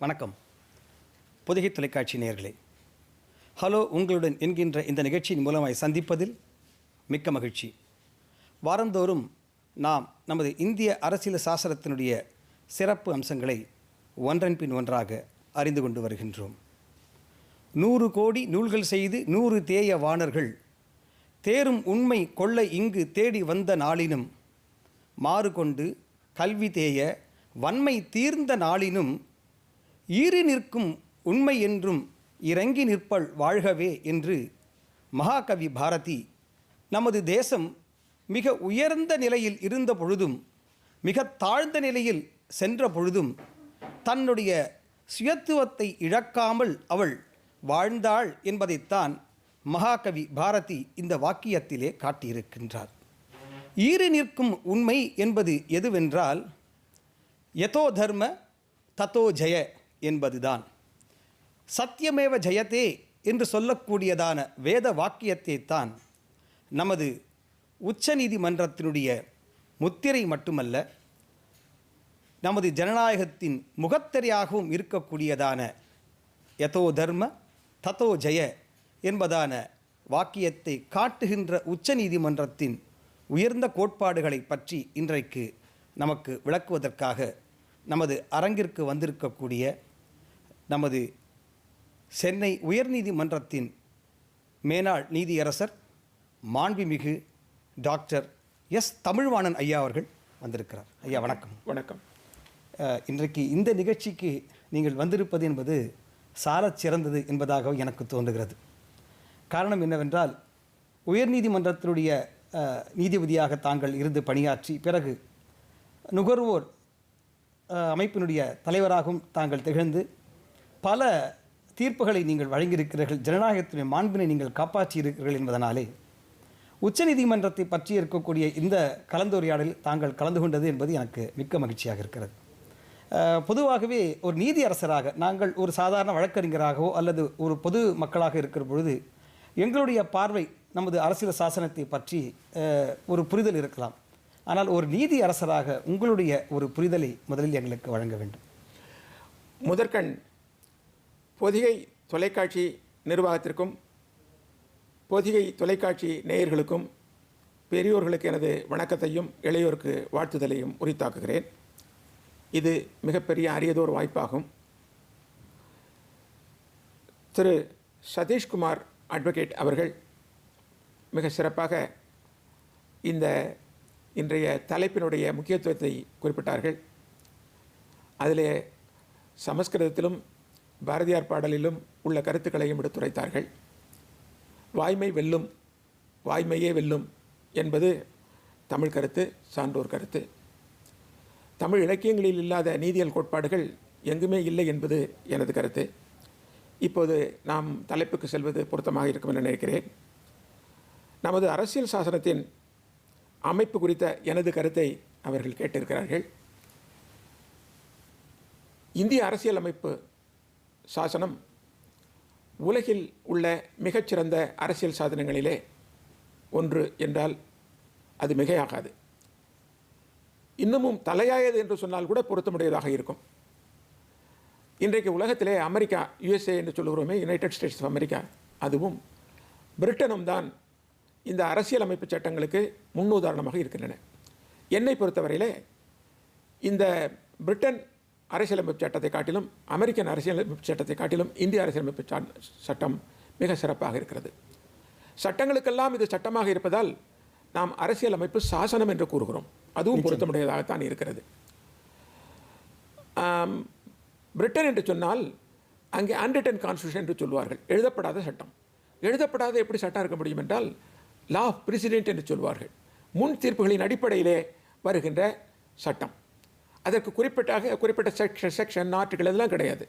வணக்கம். பொதிகை தொலைக்காட்சி நேயர்களே, ஹலோ உங்களுடன் என்கின்ற இந்த நிகழ்ச்சியின் மூலமாய் சந்திப்பதில் மிக்க மகிழ்ச்சி. வாரந்தோறும் நாம் நமது இந்திய அரசியல் சாசனத்தினுடைய சிறப்பு அம்சங்களை ஒன்றன் பின் ஒன்றாக அறிந்து கொண்டு வருகின்றோம். 100 கோடி நூல்கள் செய்து 100 தேய வாணர்கள் தேரும் உண்மை கொள்ள இங்கு தேடி வந்த நாளினும் மாறு கொண்டு கல்வி தேய வன்மை தீர்ந்த நாளினும் ஈறு நிற்கும் உண்மை என்றும் இறங்கி நிற்பள் வாழ்கவே என்று மகாகவி பாரதி நமது தேசம் மிக உயர்ந்த நிலையில் இருந்த பொழுதும் மிக தாழ்ந்த நிலையில் சென்ற பொழுதும் தன்னுடைய சுயத்துவத்தை இழக்காமல் அவள் வாழ்ந்தாள் என்பதைத்தான் மகாகவி பாரதி இந்த வாக்கியத்திலே காட்டியிருக்கின்றார். ஈறு நிற்கும் உண்மை என்பது எதுவென்றால் யதோ தர்ம ததோ ஜெய என்பதுதான். சத்தியமேவ ஜெயதே என்று சொல்லக்கூடியதான வேத வாக்கியத்தை தான் நமது உச்ச நீதிமன்றத்தினுடைய முத்திரை மட்டுமல்ல, நமது ஜனநாயகத்தின் முகத்திரையாகவும் இருக்கக்கூடியதான யதோ தர்ம ததோ ஜெய என்பதான வாக்கியத்தை காட்டுகின்ற உச்ச நீதிமன்றத்தின் உயர்ந்த கோட்பாடுகளை பற்றி இன்றைக்கு நமக்கு விளக்குவதற்காக நமது அரங்கிற்கு வந்திருக்கக்கூடிய நமது சென்னை உயர்நீதிமன்றத்தின் மேனாள் நீதியரசர் மாண்புமிகு டாக்டர் எஸ் தமிழ்வாணன் ஐயா அவர்கள் வந்திருக்கிறார். ஐயா வணக்கம். வணக்கம். இன்றைக்கு இந்த நிகழ்ச்சிக்கு நீங்கள் வந்திருப்பது என்பது சாலச் சிறந்தது என்பதாக எனக்கு தோன்றுகிறது. காரணம் என்னவென்றால், உயர்நீதிமன்றத்தினுடைய நீதிபதியாக தாங்கள் இருந்து பணியாற்றி பிறகு நுகர்வோர் அமைப்பினுடைய தலைவராகவும் தாங்கள் திகழ்ந்து பல தீர்ப்புகளை நீங்கள் வழங்கியிருக்கிறீர்கள், ஜனநாயகத்தினுடைய மாண்பினை நீங்கள் காப்பாற்றியிருக்கிறீர்கள் என்பதனாலே உச்சநீதிமன்றத்தை பற்றி இருக்கக்கூடிய இந்த கலந்துரையாடலில் தாங்கள் கலந்து கொண்டது என்பது எனக்கு மிக்க மகிழ்ச்சியாக இருக்கிறது. பொதுவாகவே ஒரு நீதியரசராக நாங்கள் ஒரு சாதாரண வழக்கறிஞராகவோ அல்லது ஒரு பொது மக்களாக இருக்கிற பொழுது எங்களுடைய பார்வை நமது அரசியல் சாசனத்தை பற்றி ஒரு புரிதல் இருக்கலாம். ஆனால் ஒரு நீதி அரசராக உங்களுடைய ஒரு புரிதலை முதலில் எங்களுக்கு வழங்க வேண்டும். முதற்கண் பொதிகை தொலைக்காட்சி நிர்வாகத்திற்கும் பொதிகை தொலைக்காட்சி நேயர்களுக்கும் பெரியோர்களுக்கு எனது வணக்கத்தையும் இளையோருக்கு வாழ்த்துதலையும் உரித்தாக்குகிறேன். இது மிகப்பெரிய அரியதோர் வாய்ப்பாகும். திரு சதீஷ்குமார் அட்வொகேட் அவர்கள் மிக சிறப்பாக இந்த இன்றைய தலைப்பினுடைய முக்கியத்துவத்தை குறிப்பிட்டார்கள். அதிலே சமஸ்கிருதத்திலும் பாரதியார் பாடலிலும் உள்ள கருத்துக்களையும் எடுத்துரைத்தார்கள். வாய்மை வெல்லும், வாய்மையே வெல்லும் என்பது தமிழ் கருத்து, சான்றோர் கருத்து. தமிழ் இலக்கியங்களில் இல்லாத நீதியியல் கோட்பாடுகள் எங்குமே இல்லை என்பது எனது கருத்து. இப்போது நாம் தலைப்புக்கு செல்வது பொருத்தமாக இருக்கும் என நினைக்கிறேன். நமது அரசியல் சாசனத்தின் அமைப்பு குறித்த எனது கருத்தை அவர்கள் கேட்டிருக்கிறார்கள். இந்திய அரசியல் அமைப்பு சாசனம் உலகில் உள்ள மிகச்சிறந்த அரசியல் சாதனங்களிலே ஒன்று என்றால் அது மிகையாகாது. இன்னமும் தலையாயது என்று சொன்னால் கூட பொருத்தமுடையதாக இருக்கும். இன்றைக்கு உலகத்திலே அமெரிக்கா, USA என்று சொல்லுகிறோமே, யுனைடெட் ஸ்டேட்ஸ் ஆஃப் அமெரிக்கா, அதுவும் பிரிட்டனும் தான் இந்த அரசியலமைப்பு சட்டங்களுக்கு முன்னுதாரணமாக இருக்கின்றன. என்னை பொறுத்தவரையிலே இந்த பிரிட்டன் அரசியலமைப்பு சட்டத்தை காட்டிலும், அமெரிக்கன் அரசியலமைப்பு சட்டத்தை காட்டிலும் இந்திய அரசியலமைப்பு சட்டம் மிக சிறப்பாக இருக்கிறது. சட்டங்களுக்கெல்லாம் இது சட்டமாக இருப்பதால் நாம் அரசியலமைப்பு சாசனம் என்று கூறுகிறோம். அதுவும் பொருத்தமுடையதாகத்தான் இருக்கிறது. பிரிட்டன் என்று சொன்னால் அங்கே அன்ரிட்டன் கான்ஸ்டியூஷன் என்று சொல்வார்கள், எழுதப்படாத சட்டம். எழுதப்படாத எப்படி சட்டம் இருக்க முடியும் என்றால் லா ஆஃப் பிரசிடென்ட் என்று சொல்வார்கள். முன் தீர்ப்புகளின் அடிப்படையிலே வருகின்ற சட்டம். அதற்கு குறிப்பிட்ட செக்ஷன் ஆர்டிகள் எல்லாம் கிடையாது.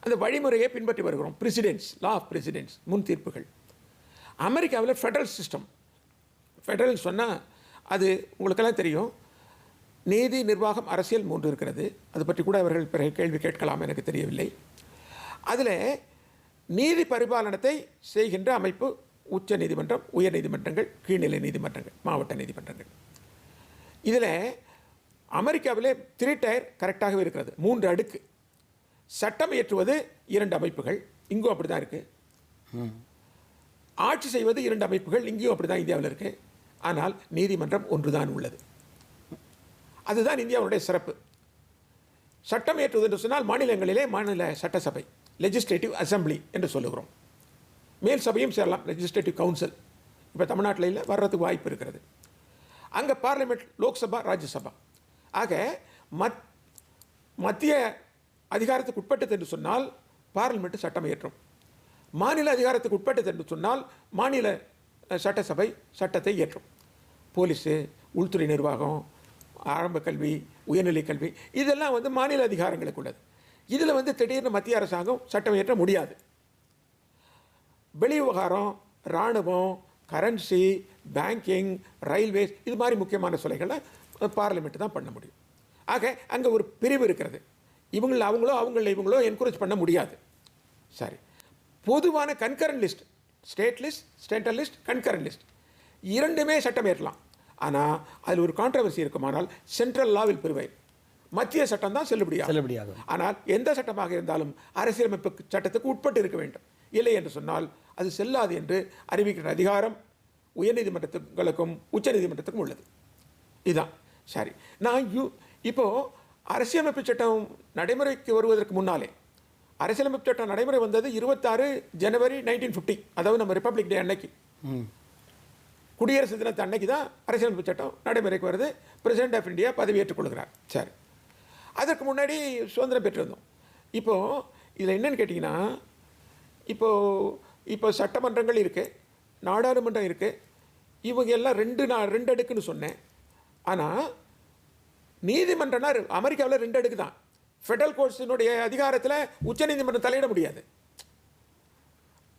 அந்த வழிமுறையை பின்பற்றி வருகிறோம். பிரசிடென்ட்ஸ், லா ஆஃப் பிரசிடென்ட்ஸ், முன் தீர்ப்புகள். அமெரிக்காவில் ஃபெடரல் சிஸ்டம். ஃபெடரல் சொன்னால் அது உங்களுக்கெல்லாம் தெரியும். நீதி, நிர்வாகம், அரசியல் 3 இருக்கிறது. அது பற்றி கூட அவர்கள் பிறகு கேள்வி கேட்கலாம், எனக்கு தெரியவில்லை. அதில் நீதி பரிபாலனத்தை செய்கின்ற அமைப்பு உச்ச நீதிமன்றம், உயர் நீதிமன்றங்கள், கீழ்நிலை நீதிமன்றங்கள், மாவட்ட நீதிமன்றங்கள். இதில் அமெரிக்காவிலே 3 டயர் கரெக்டாகவே இருக்கிறது. 3 அடுக்கு. சட்டம் இயற்றுவது 2 அமைப்புகள், இங்கும் அப்படி தான் இருக்குது. ஆட்சி செய்வது 2 அமைப்புகள், இங்கேயும் அப்படி தான் இந்தியாவில் இருக்குது. ஆனால் நீதிமன்றம் ஒன்றுதான் உள்ளது. அதுதான் இந்தியாவுடைய சிறப்பு. சட்டம் இயற்றுவது என்று சொன்னால் மாநிலங்களிலே மாநில சட்டசபை, லெஜிஸ்லேட்டிவ் அசம்பிளி என்று சொல்லுகிறோம். மேல் சபையும் சேரலாம், லெஜிஸ்லேட்டிவ் கவுன்சில். இப்போ தமிழ்நாட்டில் இல்லை, வர்றதுக்கு வாய்ப்பு இருக்கிறது. அங்கே பார்லிமெண்ட், லோக்சபா, ராஜ்யசபா. ஆக மத்திய அதிகாரத்துக்கு உட்பட்டது என்று சொன்னால் பார்லிமெண்ட் சட்டம் இயற்றும். மாநில அதிகாரத்துக்கு உட்பட்டது என்று சொன்னால் மாநில சட்டசபை சட்டத்தை இயற்றும். போலீஸு, உள்துறை நிர்வாகம், ஆரம்ப கல்வி, உயர்நிலை கல்வி, இதெல்லாம் வந்து மாநில அதிகாரங்களுக்கு உள்ளது. இதில் வந்து திடீர்னு மத்திய அரசாங்கம் சட்டம் இயற்ற முடியாது. வெளிவிவகாரம், இராணுவம், கரன்சி, பேங்கிங், ரயில்வேஸ், இது மாதிரி முக்கியமான துறைகளை பார்லிமெண்ட் தான் பண்ண முடியும். ஆக அங்கே ஒரு பிரிவு இருக்கிறது. இவங்கள அவங்களோ என்கரேஜ் பண்ண முடியாது. சரி, பொதுவான concurrent list, state list, central list, concurrent list, இரண்டுமே சட்டம் ஏற்றலாம். ஆனால் அதில் ஒரு கான்ட்ரவர்சி இருக்குமானால் சென்ட்ரல் லாவில் பிரிவை, மத்திய சட்டம் தான் செல்லுபடியாகும். ஆனால் எந்த சட்டமாக இருந்தாலும் அரசியலமைப்பு சட்டத்துக்கு உட்பட்டு இருக்க வேண்டும். இல்லை என்று சொன்னால் அது செல்லாது என்று அறிவிக்கிற அதிகாரம் உயர்நீதிமன்றத்துக்கும் உச்ச நீதிமன்றத்துக்கும் உள்ளது. இதுதான். சரி, நான் இப்போது அரசியலமைப்பு சட்டம் நடைமுறைக்கு வருவதற்கு முன்னாலே, அரசியலமைப்பு சட்டம் நடைமுறை வந்தது 26 ஜனவரி 1950, அதாவது நம்ம ரிப்பப்ளிக் டே அன்னைக்கு, குடியரசு தினத்து அன்னைக்கு தான் அரசியலமைப்பு சட்டம் நடைமுறைக்கு வருது. பிரசிடென்ட் ஆஃப் இந்தியா பதவியேற்றுக் கொள்கிறார். சரி, அதற்கு முன்னாடி சுதந்திரம் பெற்றிருந்தோம். இப்போது இதில் என்னன்னு கேட்டிங்கன்னா, இப்போ சட்டமன்றங்கள் இருக்குது, நாடாளுமன்றம் இருக்குது, இவங்க எல்லாம் ரெண்டு அடுக்குன்னு சொன்னேன். ஆனால் நீதிமன்றம்னா அமெரிக்காவில் 2 அடுக்கு தான். ஃபெடரல் கோர்ட்ஸினுடைய அதிகாரத்தில் உச்சநீதிமன்றம் தலையிட முடியாது.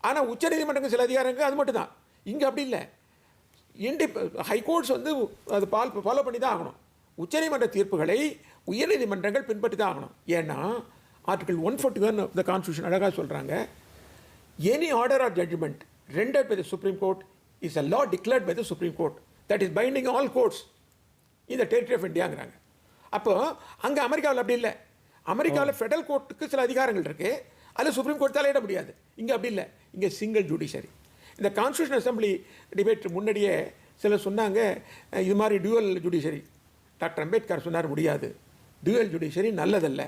ஆனால் உச்சநீதிமன்றங்கள் சில அதிகாரங்கள் அது மட்டும் தான். இங்கே அப்படி இல்லை. ஹைகோர்ட்ஸ் வந்து அது ஃபாலோ பண்ணி தான் ஆகணும். உச்சநீதிமன்ற தீர்ப்புகளை உயர்நீதிமன்றங்கள் பின்பற்றி தான் ஆகணும். ஏன்னா ஆர்டிகல் 141 ஆஃப் த கான்ஸ்டியூஷன் அழகாக சொல்கிறாங்க, any order or judgement rendered by the Supreme Court is a law declared by the Supreme Court that is binding all courts in the territory of Indiaங்கிறாங்க. அப்போ அங்கே அமெரிக்காவில் அப்படி இல்லை. அமெரிக்காவில் ஃபெடரல் கோர்ட்டுக்கு சில அதிகாரங்கள் இருக்குது, அதில் சுப்ரீம் கோர்ட் தலையிட முடியாது. இங்கே அப்படி இல்லை. இங்கே சிங்கிள் ஜுடிஷரி. இந்த கான்ஸ்டியூஷன் அசம்பிளி டிபேட் முன்னாடியே சிலர் சொன்னாங்க இது மாதிரி டியூவல் ஜுடிஷரி. டாக்டர் அம்பேத்கர் சொன்னார் முடியாது, டியூவல் ஜுடிஷரி நல்லதல்ல,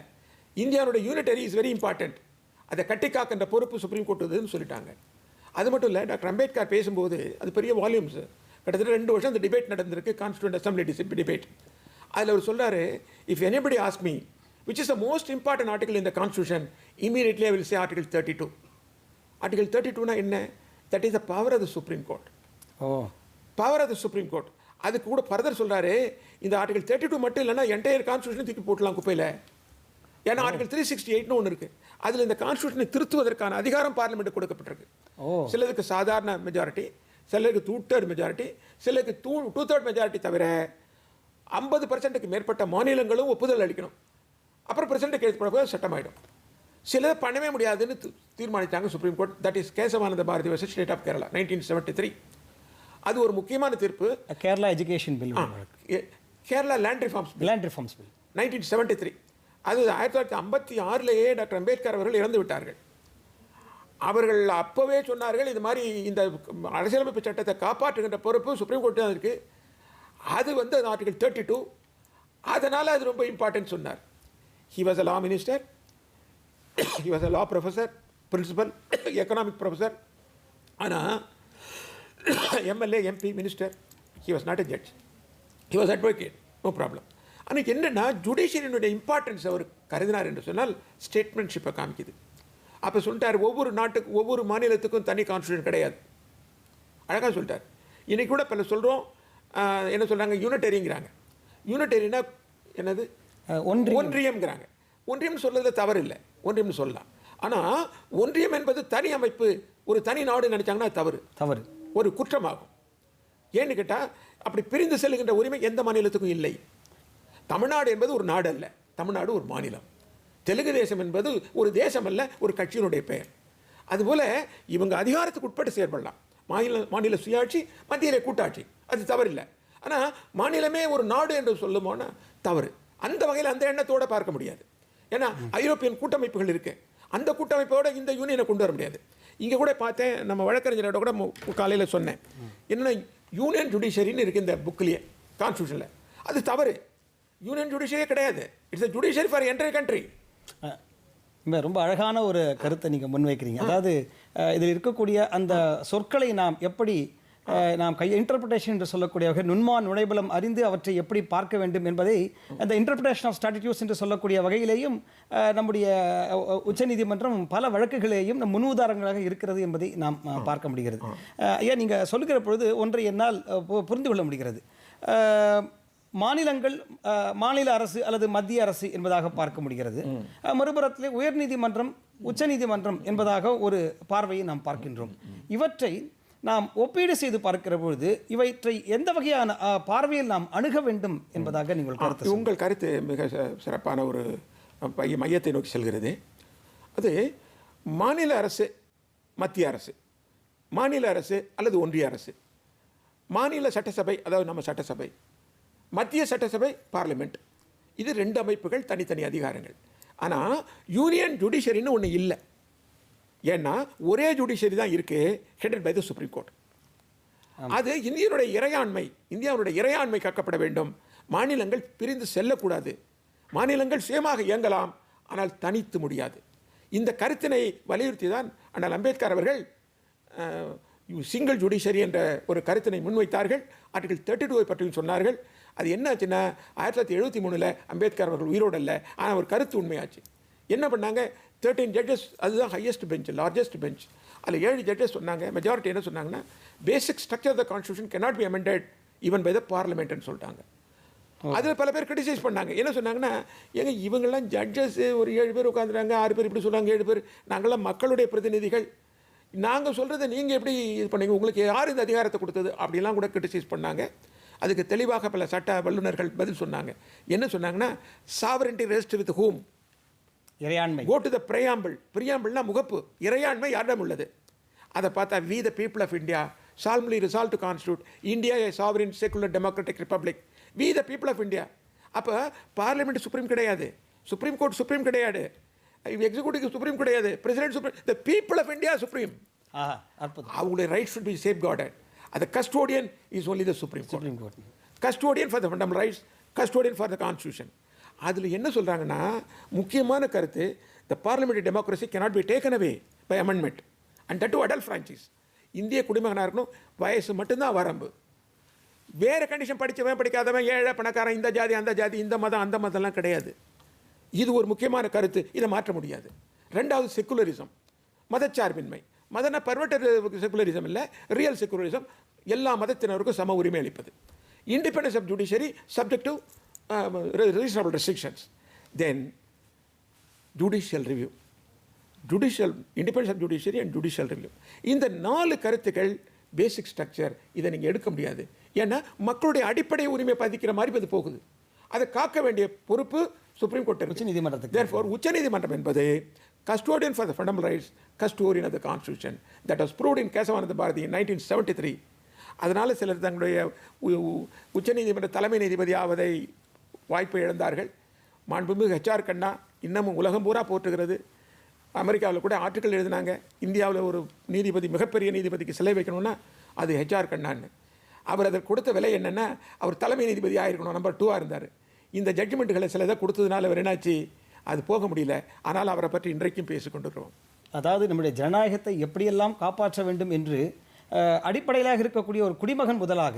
இந்தியாவுடைய யூனிட்டரி இஸ் வெரி இம்பார்ட்டன்ட், அதை கட்டி காக்கின்ற பொறுப்பு சுப்ரீம் கோர்ட்டுன்னு சொல்லிட்டாங்க. அது மட்டும் இல்லை, டாக்டர் அம்பேத்கர் பேசும்போது அது பெரிய வால்யூம்ஸ், கிட்டத்தட்ட 2 வருஷம் இந்த டிபேட் நடந்திருக்கு, கான்ஸ்டியூண்ட் அசம்பிளி டிபேட். அதில் அவர் சொல்கிறாரு, if anybody ask me which is the most important article in the constitution, immediately I will say article 32. Article 32 என்ன? That is the power of the Supreme Court. Power of the Supreme Court. அது கூட further சொல்கிறாரு, இந்த article 32 மட்டும் இல்லைன்னா entire கான்ஸ்டியூஷனை தூக்கி போட்டலாம் குப்பையில். ஏன்னா ஆர்டிகல் 368 ஒன்று இருக்குது, அதில் இந்த கான்ஸ்டியூஷனை திருத்துவதற்கான அதிகாரம் பார்லிமெண்ட் கொடுக்கப்பட்டிருக்கு. சிலருக்கு சாதாரண மெஜாரிட்டி, சிலருக்கு 2/3 மெஜாரிட்டி, சிலருக்கு 2/3 மெஜாரிட்டி தவிர 50% மேற்பட்ட மாநிலங்களும் ஒப்புதல் அளிக்கணும். அப்புறம் பிரசிடென்ட் கேஸ் போட சட்டமாயிடும். சிலர் பண்ணவே முடியாதுன்னு தீர்மானித்தாங்க supreme court. That is Kesavananda Bharati versus state of Kerala 1973. அது ஒரு முக்கியமான தீர்ப்பு. Kerala education bill, Kerala land reforms bill 1973. அது 1956 டாக்டர் அம்பேத்கர் அவர்கள் இறந்து விட்டார்கள். அவர்கள் அப்போவே சொன்னார்கள், இது மாதிரி இந்த அரசியலமைப்பு சட்டத்தை காப்பாற்றுகின்ற பொறுப்பு சுப்ரீம் கோர்ட்டு தான் இருக்குது. அது வந்து ஆர்டிகல் 32, அதனால் அது ரொம்ப இம்பார்ட்டன்ட் சொன்னார். He was a law minister, he was a law professor, principal, economic professor. ஆனால் MLA, MP, minister, he was not a judge. He was advocate, no problem. ஆனால் என்னென்னா ஜுடிஷியரினுடைய இம்பார்ட்டன்ஸ் அவர் கருதினார் என்று சொன்னால் ஸ்டேட்மென்ட்ஷிப்பை காமிக்குது. அப்போ சொல்லிட்டார், ஒவ்வொரு மாநிலத்துக்கும் தனி கான்ஸ்டியூஷன் கிடையாது. அழகாக சொல்லிட்டார். இன்றைக்கி கூட பல சொல்கிறோம், என்ன சொல்கிறாங்க, யூனிட்டரிங்கிறாங்க. யூனிட்டரினா என்னது? ஒன்றியம்ங்கிறாங்க. ஒன்றியம் சொல்றதுல தவறு இல்லை, ஒன்றியம் சொல்லலாம். ஆனால் ஒன்றியம் என்பது தனி அமைப்பு, ஒரு தனி நாடு நினைச்சாங்கன்னா தவறு, ஒரு குற்றமாகும். ஏன்னு கேட்டால் அப்படி பிரிந்து செல்கின்ற உரிமை எந்த மாநிலத்துக்கும் இல்லை. தமிழ்நாடு என்பது ஒரு நாடு அல்ல, தமிழ்நாடு ஒரு மாநிலம். தெலுங்கு தேசம் என்பது ஒரு தேசம் அல்ல, ஒரு கட்சியினுடைய பெயர். அதுபோல் இவங்க அதிகாரத்துக்கு உட்பட்டு செயல்படலாம். மாநில சுயாட்சி, மத்தியிலே கூட்டாட்சி, அது தவறில்லை. ஆனால் மாநிலமே ஒரு நாடு என்று சொல்லுமோன்னா தவறு. அந்த வகையில் அந்த எண்ணத்தோடு பார்க்க முடியாது. ஏன்னா ஐரோப்பியன் கூட்டமைப்புகள் இருக்கு, அந்த கூட்டமைப்போட இந்த யூனியனை கொண்டு வர முடியாது. இங்கே கூட பார்த்தேன், நம்ம வழக்கறிஞரோட கூட காலையில் சொன்னேன், என்னென்னா யூனியன் ஜுடிஷியரின்னு இருக்குது இந்த புக்லேயே, கான்ஸ்டியூஷனில். அது தவறு. யூனியன் ஜுடிஷியரியே கிடையாது. It's a judiciary for entire country. ரொம்ப அழகான ஒரு கருத்தை நீங்கள் முன்வைக்கிறீங்க. அதாவது இதில் இருக்கக்கூடிய அந்த சொற்களை நாம் எப்படி நாம் இன்டர்பிரேஷன் என்று சொல்லக்கூடிய வகை நுழைபலம் அறிந்து அவற்றை எப்படி பார்க்க வேண்டும் என்பதை அந்த இன்டர்பிரேஷன் ஆஃப் ஸ்டாட்டிடியூட்ஸ் என்று சொல்லக்கூடிய வகையிலேயும் நம்முடைய உச்சநீதிமன்றம் பல வழக்குகளையும் முன் உதாரணங்களாக இருக்கிறது என்பதை நாம் பார்க்க முடிகிறது. ஐயா, நீங்கள் சொல்லுகிற பொழுது ஒன்றை என்னால் புரிந்து கொள்ள முடிகிறது. மாநிலங்கள் மாநில அரசு அல்லது மத்திய அரசு என்பதாக பார்க்க முடிகிறது. மறுபுறத்திலே உயர்நீதிமன்றம் உச்சநீதிமன்றம் என்பதாக ஒரு பார்வையை நாம் பார்க்கின்றோம். இவற்றை நாம் ஒப்பீடு செய்து பார்க்கிற பொழுது இவற்றை எந்த வகையான பார்வையில் நாம் அணுக வேண்டும் என்பதாக நீங்கள் கருத்து? உங்கள் கருத்து மிக சிறப்பான ஒரு மையத்தை நோக்கி செல்கிறது. அது மாநில அரசு, மத்திய அரசு, மாநில அரசு அல்லது ஒன்றிய அரசு, மாநில சட்டசபை அதாவது நம்ம சட்டசபை, மத்திய சட்டசபை பார்லிமெண்ட், இது 2 அமைப்புகள், தனித்தனி அதிகாரங்கள். ஆனால் யூனியன் ஜுடிஷியரின்னு ஒன்று இல்லை. ஏன்னா ஒரே ஜுடிஷியரி தான் இருக்கு, headed by the supreme Court. அது இந்தியாவுடைய இறையாண்மை காக்கப்பட வேண்டும். மாநிலங்கள் பிரிந்து செல்லக்கூடாது. மாநிலங்கள் சுயமாக இயங்கலாம், ஆனால் தனித்து முடியாது. இந்த கருத்தினை வலியுறுத்தி தான் அண்ணல் அம்பேத்கர் அவர்கள் சிங்கிள் ஜுடிஷியரி என்ற ஒரு கருத்தினை முன்வைத்தார்கள். ஆர்டிகல் 32 பற்றியும் சொன்னார்கள். அது என்னாச்சுன்னா 1973 அம்பேத்கர் அவர்கள் உயிரோடு இல்லை, ஆனால் ஒரு கருத்து உண்மையாச்சு. என்ன பண்ணாங்க, 13 ஜட்ஜஸ், அதுதான் ஹையஸ்ட் பெஞ்ச், லார்ஜஸ்ட் பெஞ்ச். அதில் 7 ஜட்ஜஸ் சொன்னாங்க, மெஜாரிட்டி என்ன சொன்னாங்கன்னா, basic structure of the constitution cannot be amended even by the பார்லிமெண்ட்னு சொல்லிட்டாங்க. அதில் பல பேர் கிரிட்டிசைஸ் பண்ணாங்க. என்ன சொன்னாங்கன்னா, ஏங்க இவங்கெல்லாம் ஜட்ஜஸ் ஒரு 7 பேர் உட்காந்துறாங்க, 6 பேர் இப்படி சொல்கிறாங்க, 7 பேர், நாங்களாம் மக்களுடைய பிரதிநிதிகள், நாங்கள் சொல்கிறத நீங்கள் எப்படி இது பண்ணீங்க, உங்களுக்கு யார் இந்த அதிகாரத்தை கொடுத்தது அப்படிலாம் கூட கிரிட்டிசைஸ் பண்ணாங்க. அதுக்கு தெளிவாக பல சட்ட வல்லுநர்கள் பதில் சொன்னாங்க. என்ன சொன்னாங்கன்னா, சாவரன்டி ரெஸ்ட் வித் ஹூம், இறையாண்மை. Go to the பிரையாம்பிள். பிரியாம்பிள்னா முகப்பு. இறையாண்மை யாரிடம் உள்ளது? அதை பார்த்தா we the people of India solemnly resolve to constitute India a sovereign secular democratic republic. We the people of India. அப்போ பார்லிமெண்ட் சுப்ரீம் கிடையாது, சுப்ரீம் கோர்ட் சுப்ரீம் கிடையாது, எக்ஸிக்யூட்டிவ் சுப்ரீம் கிடையாது, president supreme, the people of India supreme. அவங்களுடைய right should be safeguarded. அது custodian is only the supreme court. Custodian for the fundamental rights, custodian for the constitution. அதில் என்ன சொல்கிறாங்கன்னா, முக்கியமான கருத்து, the parliamentary democracy cannot be taken away by amendment and that to adult franchise. இந்திய குடிமகனாக இருக்கணும், வயசு மட்டும்தான் வரம்பு. வேறு கண்டிஷன் படித்தவன் படிக்காதவன், ஏழை பணக்காரன், இந்த ஜாதி அந்த ஜாதி, இந்த மதம் அந்த மதம்லாம் கிடையாது. இது ஒரு முக்கியமான கருத்து, இதை மாற்ற முடியாது. ரெண்டாவது செக்குலரிசம், மதச்சார்பின்மை. மதன பர்வட்டர் செக்குலரிசம் இல்லை, ரியல் செக்குலரிசம், எல்லா மதத்தினருக்கும் சம உரிமை அளிப்பது. Independence of judiciary subject to reasonable restrictions. Then judicial review, judicial independence of judiciary and judicial review. இந்த 4 கருத்துக்கள் பேசிக் ஸ்ட்ரக்சர். இதை நீங்கள் எடுக்க முடியாது. ஏன்னா மக்களுடைய அடிப்படை உரிமை பாதிக்கிற மாதிரி அது போகுது. அதை காக்க வேண்டிய பொறுப்பு சுப்ரீம் கோர்ட், உச்சநீதிமன்றத்துக்கு. Therefore உச்சநீதிமன்றம் என்பது custodian for the fundamental rights, custodian of the constitution. That was proved in Kesavananda Bharathi in 1973. அதனால் சிலர் தங்களுடைய உச்சநீதிமன்ற தலைமை நீதிபதி ஆவதை வாய்ப்பை இழந்தார்கள். மாண்புமிகு HR கண்ணா இன்னமும் உலகம் பூரா போற்றுகிறது. அமெரிக்காவில் கூட ஆர்டிக்கல் எழுதினாங்க, இந்தியாவில் ஒரு நீதிபதி, மிகப்பெரிய நீதிபதிக்கு சிலை வைக்கணும்னா அது HR கண்ணான்னு. அவர் அதற்கு கொடுத்த விலை என்னென்னா, அவர் தலைமை நீதிபதி ஆகிருக்கணும், நம்பர் 2 இருந்தார். இந்த ஜட்ஜ்மெண்ட்டுகளை சில இதை கொடுத்ததுனால அவர் என்னாச்சு, அது போக முடியல. ஆனால் அவரை பற்றி இன்றைக்கும் பேசிக்கொண்டிருக்கிறோம். அதாவது நம்முடைய ஜனநாயகத்தை எப்படியெல்லாம் காப்பாற்ற வேண்டும் என்று அடிப்படையிலாக இருக்கக்கூடிய ஒரு குடிமகன் முதலாக,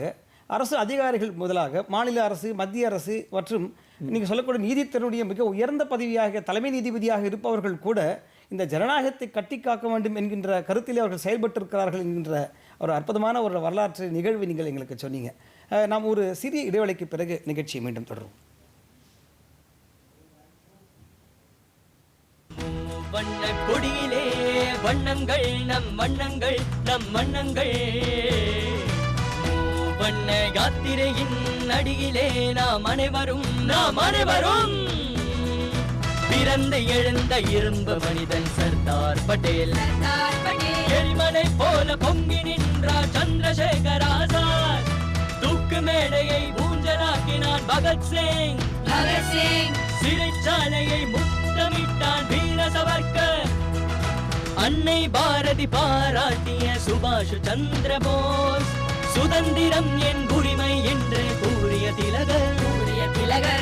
அரசு அதிகாரிகள் முதலாக, மாநில அரசு, மத்திய அரசு மற்றும் நீங்கள் சொல்லக்கூடிய நீதித்துறையுடைய மிக உயர்ந்த பதவியாக தலைமை நீதிபதியாக இருப்பவர்கள் கூட இந்த ஜனநாயகத்தை கட்டி காக்க வேண்டும் என்கின்ற கருத்தில் அவர்கள் செயல்பட்டிருக்கிறார்கள் என்கின்ற ஒரு அற்புதமான ஒரு வரலாற்று நிகழ்வை நீங்கள் எங்களுக்கு சொன்னீங்க. நாம் ஒரு சிறிய இடைவெளிக்கு பிறகு நிகழ்ச்சியை மீண்டும் தொடரும். வண்ண கொடியிலே வண்ணங்கள், நம் வண்ணங்கள், நம் வண்ணங்கள். வண்ண யாத்திரையின் அடியிலே நாம் அனைவரும், நாம் அனைவரும். பிறந்து எழுந்த இரும்பு மனிதன் சர்தார் பட்டேல், எரிமலை போல பொங்கி நின்றார் சந்திரசேகர் ஆசாத். தூக்கு மேடையை ஊஞ்சலாக்கினான் பகத்சிங், சிறைச்சாலையை முத்த முழக்கமிட்டான் வீர சவர்க்கர். அன்னை பாரதி பாராட்டிய சுபாஷ் சந்திர போஸ், சுதந்திரம் என் உரிமை என்று கூறிய திலகர்.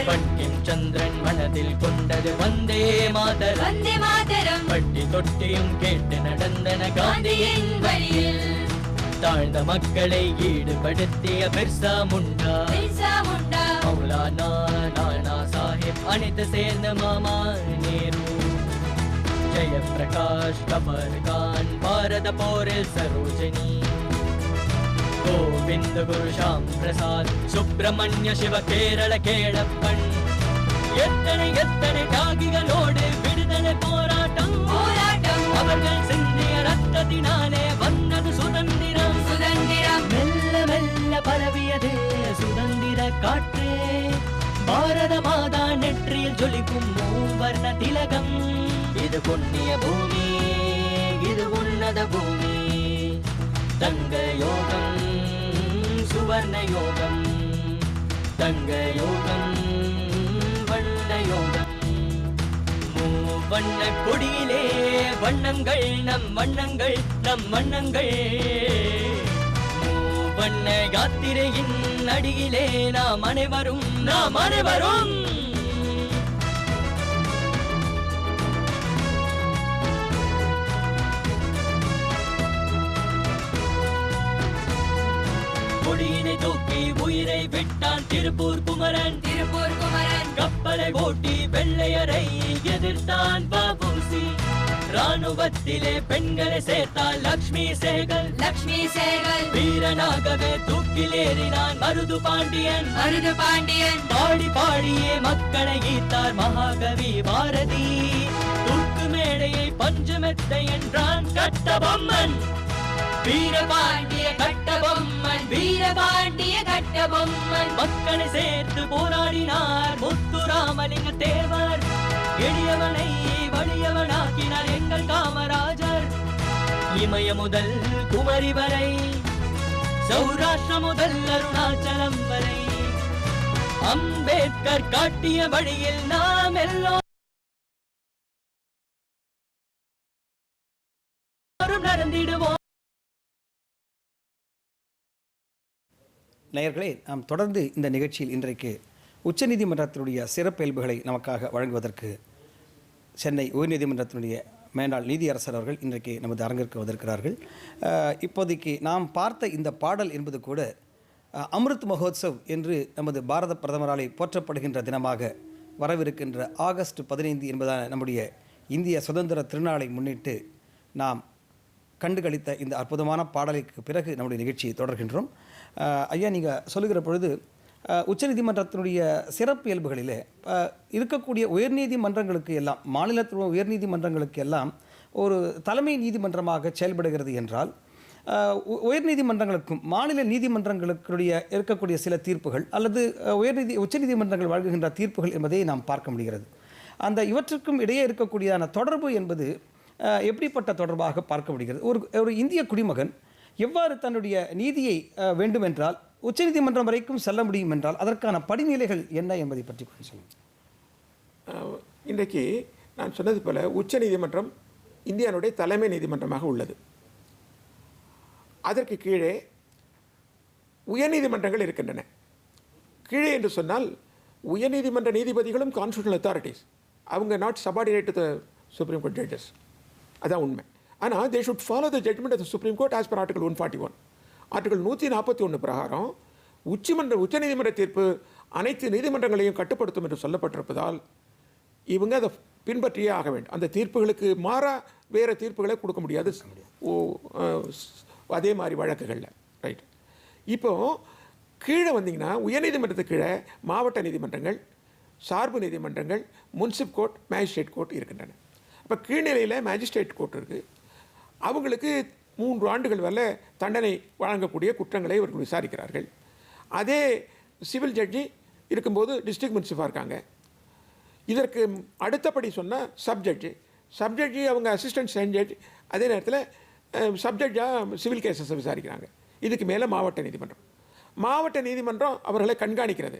பட்டிம் சந்திரன் மனதில் கொண்டது வந்தே மாதரம். பட்டி தொட்டியும் கேட்டு நடந்தன காந்தியின் வழியில். தாழ்ந்த மக்களை ஈடுபடுத்திய பிர்சா முண்டா, மௌலானா நானா சாஹிப், அனைத்து சேர்ந்த மாமா நேரு. ஜெயப்பிரகாஷ், கபர் கான், பாரத போரில் சரோஜினி, கோவிந்த குரு ஷாம் பிரசாத், சுப்பிரமணிய சிவ கேரள கேளப்பன். எத்தனை எத்தனை தியாகிகளோடு விடுதலை போராட்டம். அவர்கள் சிந்திய ரத்தத்தினாலே வந்தது சுதந்திரம். மெல்ல மெல்ல பரவியது சுதந்திர காற்றே. பாரத மாதா நெற்றியில் ஜொலிக்கும் மூவர்ண திலகம். இது புண்ணிய பூமி, இது உன்னத பூமி. தங்க யோகம், சுவர்ண யோகம். தங்க யோகம், வண்ண யோகம். மூவண்ண கொடியிலே வண்ணங்கள் நம் வண்ணங்கள், நம் வண்ணங்கள். மூவண்ண யாத்திரையின் அடியிலே நாம் அனைவரும், நாம் அனைவரும். கொடியினை தூக்கி உயிரை விட்டான் திருப்பூர் குமரன். கப்பலை ஓட்டி வெள்ளையரை எதிர்த்தான் வஉசி. ராணுவத்திலே பெண்களை சேர்த்தால் லக்ஷ்மி சேகல். வீரனாகவே தூக்கிலேறினான் மருது பாண்டியன். பாடி பாடியே மக்களை ஈர்த்தார் மகாகவி பாரதி. தூக்கு மேடையை பஞ்சமெத்தை என்றான் கட்டபொம்மன். வீரபாண்டிய கட்டபொம்மன், வீரபாண்டிய கட்டபொம்மன். மக்களை சேர்த்து போராடினார் முத்துராமலிங்க தேவர். எளியவனை வலியவனாக்கினார் எங்கள் காமராஜர். இமய முதல் குமரி வரை, சௌராஷ்டிர முதல் அருணாச்சலம் வரை, அம்பேத்கர் காட்டிய வழியில் நாம் எல்லோரும் நடந்திடுவோம். நேயர்களே, நாம் தொடர்ந்து இந்த நிகழ்ச்சியில் இன்றைக்கு உச்சநீதிமன்றத்தினுடைய சிறப்பியல்புகளை நமக்காக வழங்குவதற்கு சென்னை உயர்நீதிமன்றத்தினுடைய மேலாள் நீதியரசர் அவர்கள் இன்றைக்கு நமது அரங்கிற்கு வந்திருக்கிறார்கள். இப்போதைக்கு நாம் பார்த்த இந்த பாடல் என்பது கூட அமிர்த் மஹோத்சவ் என்று நமது பாரத பிரதமராலே போற்றப்படுகின்ற தினமாக வரவிருக்கின்ற ஆகஸ்ட் 15 என்பதான நம்முடைய இந்திய சுதந்திர திருநாளை முன்னிட்டு நாம் கண்டுகளித்த இந்த அற்புதமான பாடலுக்கு பிறகு நம்முடைய நிகழ்ச்சியை தொடர்கின்றோம். ஐயா, நீங்கள் சொல்லுகிற பொழுது உச்சநீதிமன்றத்தினுடைய சிறப்பு இயல்புகளிலே இருக்கக்கூடிய உயர்நீதிமன்றங்களுக்கு எல்லாம், மாநிலத்தில் உயர்நீதிமன்றங்களுக்கு எல்லாம் ஒரு தலைமை நீதிமன்றமாக செயல்படுகிறது என்றால், உயர்நீதிமன்றங்களுக்கும் மாநில நீதிமன்றங்களுடைய இருக்கக்கூடிய சில தீர்ப்புகள் அல்லது உச்சநீதிமன்றங்கள் வழங்குகின்ற தீர்ப்புகள் என்பதை நாம் பார்க்க முடிகிறது. அந்த இவற்றுக்கும் இடையே இருக்கக்கூடியதான தொடர்பு என்பது எப்படிப்பட்ட தொடர்பாக பார்க்க முடிகிறது? ஒரு இந்திய குடிமகன் எவ்வாறு தன்னுடைய நீதியை வேண்டுமென்றால் உச்சநீதிமன்றம் வரைக்கும் செல்ல முடியும் என்றால் அதற்கான படிநிலைகள் என்ன என்பதை பற்றி கொஞ்சம் சொல்லுங்கள். இன்றைக்கு நான் சொன்னது போல உச்சநீதிமன்றம் இந்தியாவுடைய தலைமை நீதிமன்றமாக உள்ளது. அதற்கு கீழே உயர்நீதிமன்றங்கள் இருக்கின்றன. கீழே என்று சொன்னால் உயர்நீதிமன்ற நீதிபதிகளும் கான்ஸ்டிடியூஷனல் அத்தாரிட்டிஸ். அவங்க not subordinate to the supreme Court judges. அதான் உண்மை. ஆனால் they should follow the judgement of the supreme Court as per Article 141. Article 141 பிரகாரம் உச்சநீதிமன்ற தீர்ப்பு அனைத்து நீதிமன்றங்களையும் கட்டுப்படுத்தும் என்று சொல்லப்பட்டிருப்பதால் இவங்க அதை பின்பற்றியே ஆக வேண்டும். அந்த தீர்ப்புகளுக்கு மாறாக வேறு தீர்ப்புகளை கொடுக்க முடியாது அதே மாதிரி வழக்குகளில். ரைட். இப்போது கீழே வந்தீங்கன்னா உயர்நீதிமன்றத்துக்கு கீழே மாவட்ட நீதிமன்றங்கள், சார்பு நீதிமன்றங்கள், முன்சிப் கோர்ட், மேஜிஸ்ட்ரேட் கோர்ட் இருக்கின்றன. இப்போ கீழ்நிலையில் மேஜிஸ்ட்ரேட் கோர்ட் இருக்குது. அவங்களுக்கு 3 ஆண்டுகள் வரை தண்டனை வழங்கக்கூடிய குற்றங்களை இவர்கள் விசாரிக்கிறார்கள். அதே சிவில் ஜட்ஜி இருக்கும்போது டிஸ்ட்ரிக்ட் முன்சிஃபாக இருக்காங்க. இதற்கு அடுத்தபடி சொன்னால் சப்ஜட்ஜி அவங்க அசிஸ்டன்ட் செயின் ஜட்ஜ், அதே நேரத்தில் சப்ஜட்ஜாக சிவில் கேசஸை விசாரிக்கிறாங்க. இதுக்கு மேலே மாவட்ட நீதிமன்றம் அவர்களை கண்காணிக்கிறது.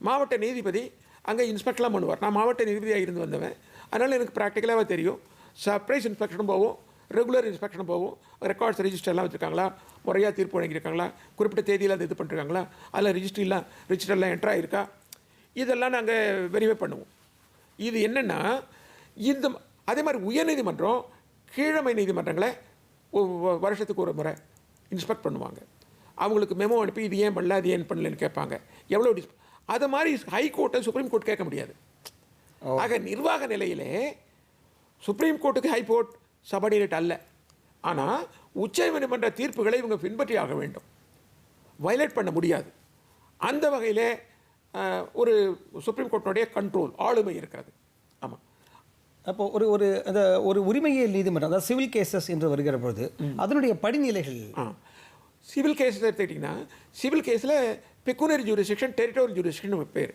மாவட்ட நீதிபதி அங்கே இன்ஸ்பெக்டர்லாம் பண்ணுவார். நான் மாவட்ட நீதிபதியாக இருந்து வந்தவன். அதனால் எனக்கு ப்ராக்டிக்கலாக தெரியும். சர்ப்ரைஸ் இன்ஸ்பெக்ஷனும் போவோம், ரெகுலர் இன்ஸ்பெக்ஷனும் போவோம். ரெக்கார்ட்ஸ் ரெஜிஸ்டர்லாம் வச்சுருக்காங்களா, முறையாக தீர்ப்பு வழங்கியிருக்காங்களா, குறிப்பிட்ட தேதியில் அது இது பண்ணிருக்காங்களா, அதில் ரிஜிஸ்டர்லாம் என்ட்ரு ஆகிருக்கா, இதெல்லாம் நாங்கள் வெரிஃபை பண்ணுவோம். இது என்னென்னா அதே மாதிரி உயர்நீதிமன்றம் கீழமை நீதிமன்றங்களை வருஷத்துக்கு ஒரு முறை இன்ஸ்பெக்ட் பண்ணுவாங்க. அவங்களுக்கு மெமோ அனுப்பி இது ஏன் பண்ணல, அது ஏன் பண்ணலன்னு கேட்பாங்க. எவ்வளோ அதை மாதிரி ஹைகோர்ட்டை சுப்ரீம் கோர்ட் கேட்க முடியாது. ஆக நிர்வாக நிலையிலே சுப்ரீம் கோர்ட்டுக்கு ஹைகோர்ட் சபார்டினேட் அல்ல. ஆனால் உச்சநீதிமன்ற தீர்ப்புகளை இவங்க பின்பற்றி ஆக வேண்டும், வயலேட் பண்ண முடியாது. அந்த வகையிலே ஒரு சுப்ரீம் கோர்ட்டினுடைய கண்ட்ரோல் ஆளுமை இருக்கிறது. ஆமாம். அப்போ ஒரு உரிமையியல் நீதிமன்றம், அதாவது சிவில் கேசஸ் என்று வருகிற பொழுது அதனுடைய படிநிலைகள். சிவில் கேஸஸ் எடுத்துக்கிட்டிங்கன்னா, சிவில் கேஸில் பெக்குனரி ஜூரிஸ்டிக்ஷன், டெரிட்டோரியல் ஜூரிஸ்டிக்ஷன் பேர்.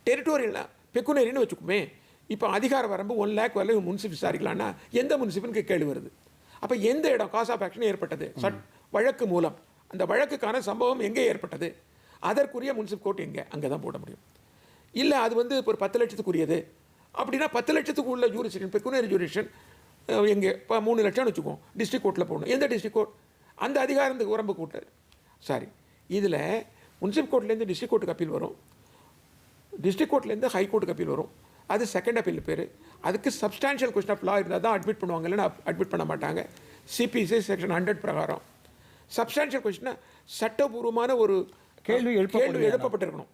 டெரிட்டோரியல்னா பெக்குனரின்னு வச்சுக்குமே. இப்போ அதிகார வரம்பு 1 lakh வரல முன்சிப் விசாரிக்கலாம்னா எந்த முன்சிப்புன்னு கேள்வி வருது. அப்போ எந்த இடம் காஸ் ஆஃப் ஆக்ஷன் ஏற்பட்டது, வழக்கு மூலம் அந்த வழக்குக்கான சம்பவம் எங்கே ஏற்பட்டது, அதற்குரிய முன்சிப் கோர்ட் எங்கே, அங்கே தான் போட முடியும். இல்லை அது வந்து இப்போ ஒரு 10 லட்சத்துக்குரியது அப்படின்னா 10 லட்சத்துக்கு உள்ள ஜூரிஸ்டிக்ஷன் பெக்குனரி ஜூரிஸ்டிக்ஷன் எங்கே, இப்போ 3 லட்சம்னு வச்சுக்கோம், டிஸ்ட்ரிக்ட் கோர்ட்டில் போகணும். எந்த டிஸ்ட்ரிக்ட் கோர்ட், அந்த அதிகாரத்துக்கு வரம்பு கோர்ட்டு. சாரி, இதில் முன்சிப் கோர்ட்லேருந்து டிஸ்ட்ரிக்ட் கோர்ட்டுக்கு அப்பீல் வரும், டிஸ்ட்ரிக்ட் கோர்ட்லேருந்து ஹை கோர்ட்டுக்கு அப்பீல் வரும். அது செகண்ட் அப்பீல் பேர். அதுக்கு சப்ஸ்டான்ஷியல் கொஸ்டின் ஆஃப் லா இருந்தால் தான் அட்மிட் பண்ணுவாங்க, இல்லைன்னா அட்மிட் பண்ண மாட்டாங்க. சிபிசி செக்ஷன் 100 பிரகாரம் சப்ஸ்டான்ஷியல் கொஸ்டினா சட்டபூர்வமான ஒரு கேள்வி எழுப்பப்பட்டிருக்கணும்,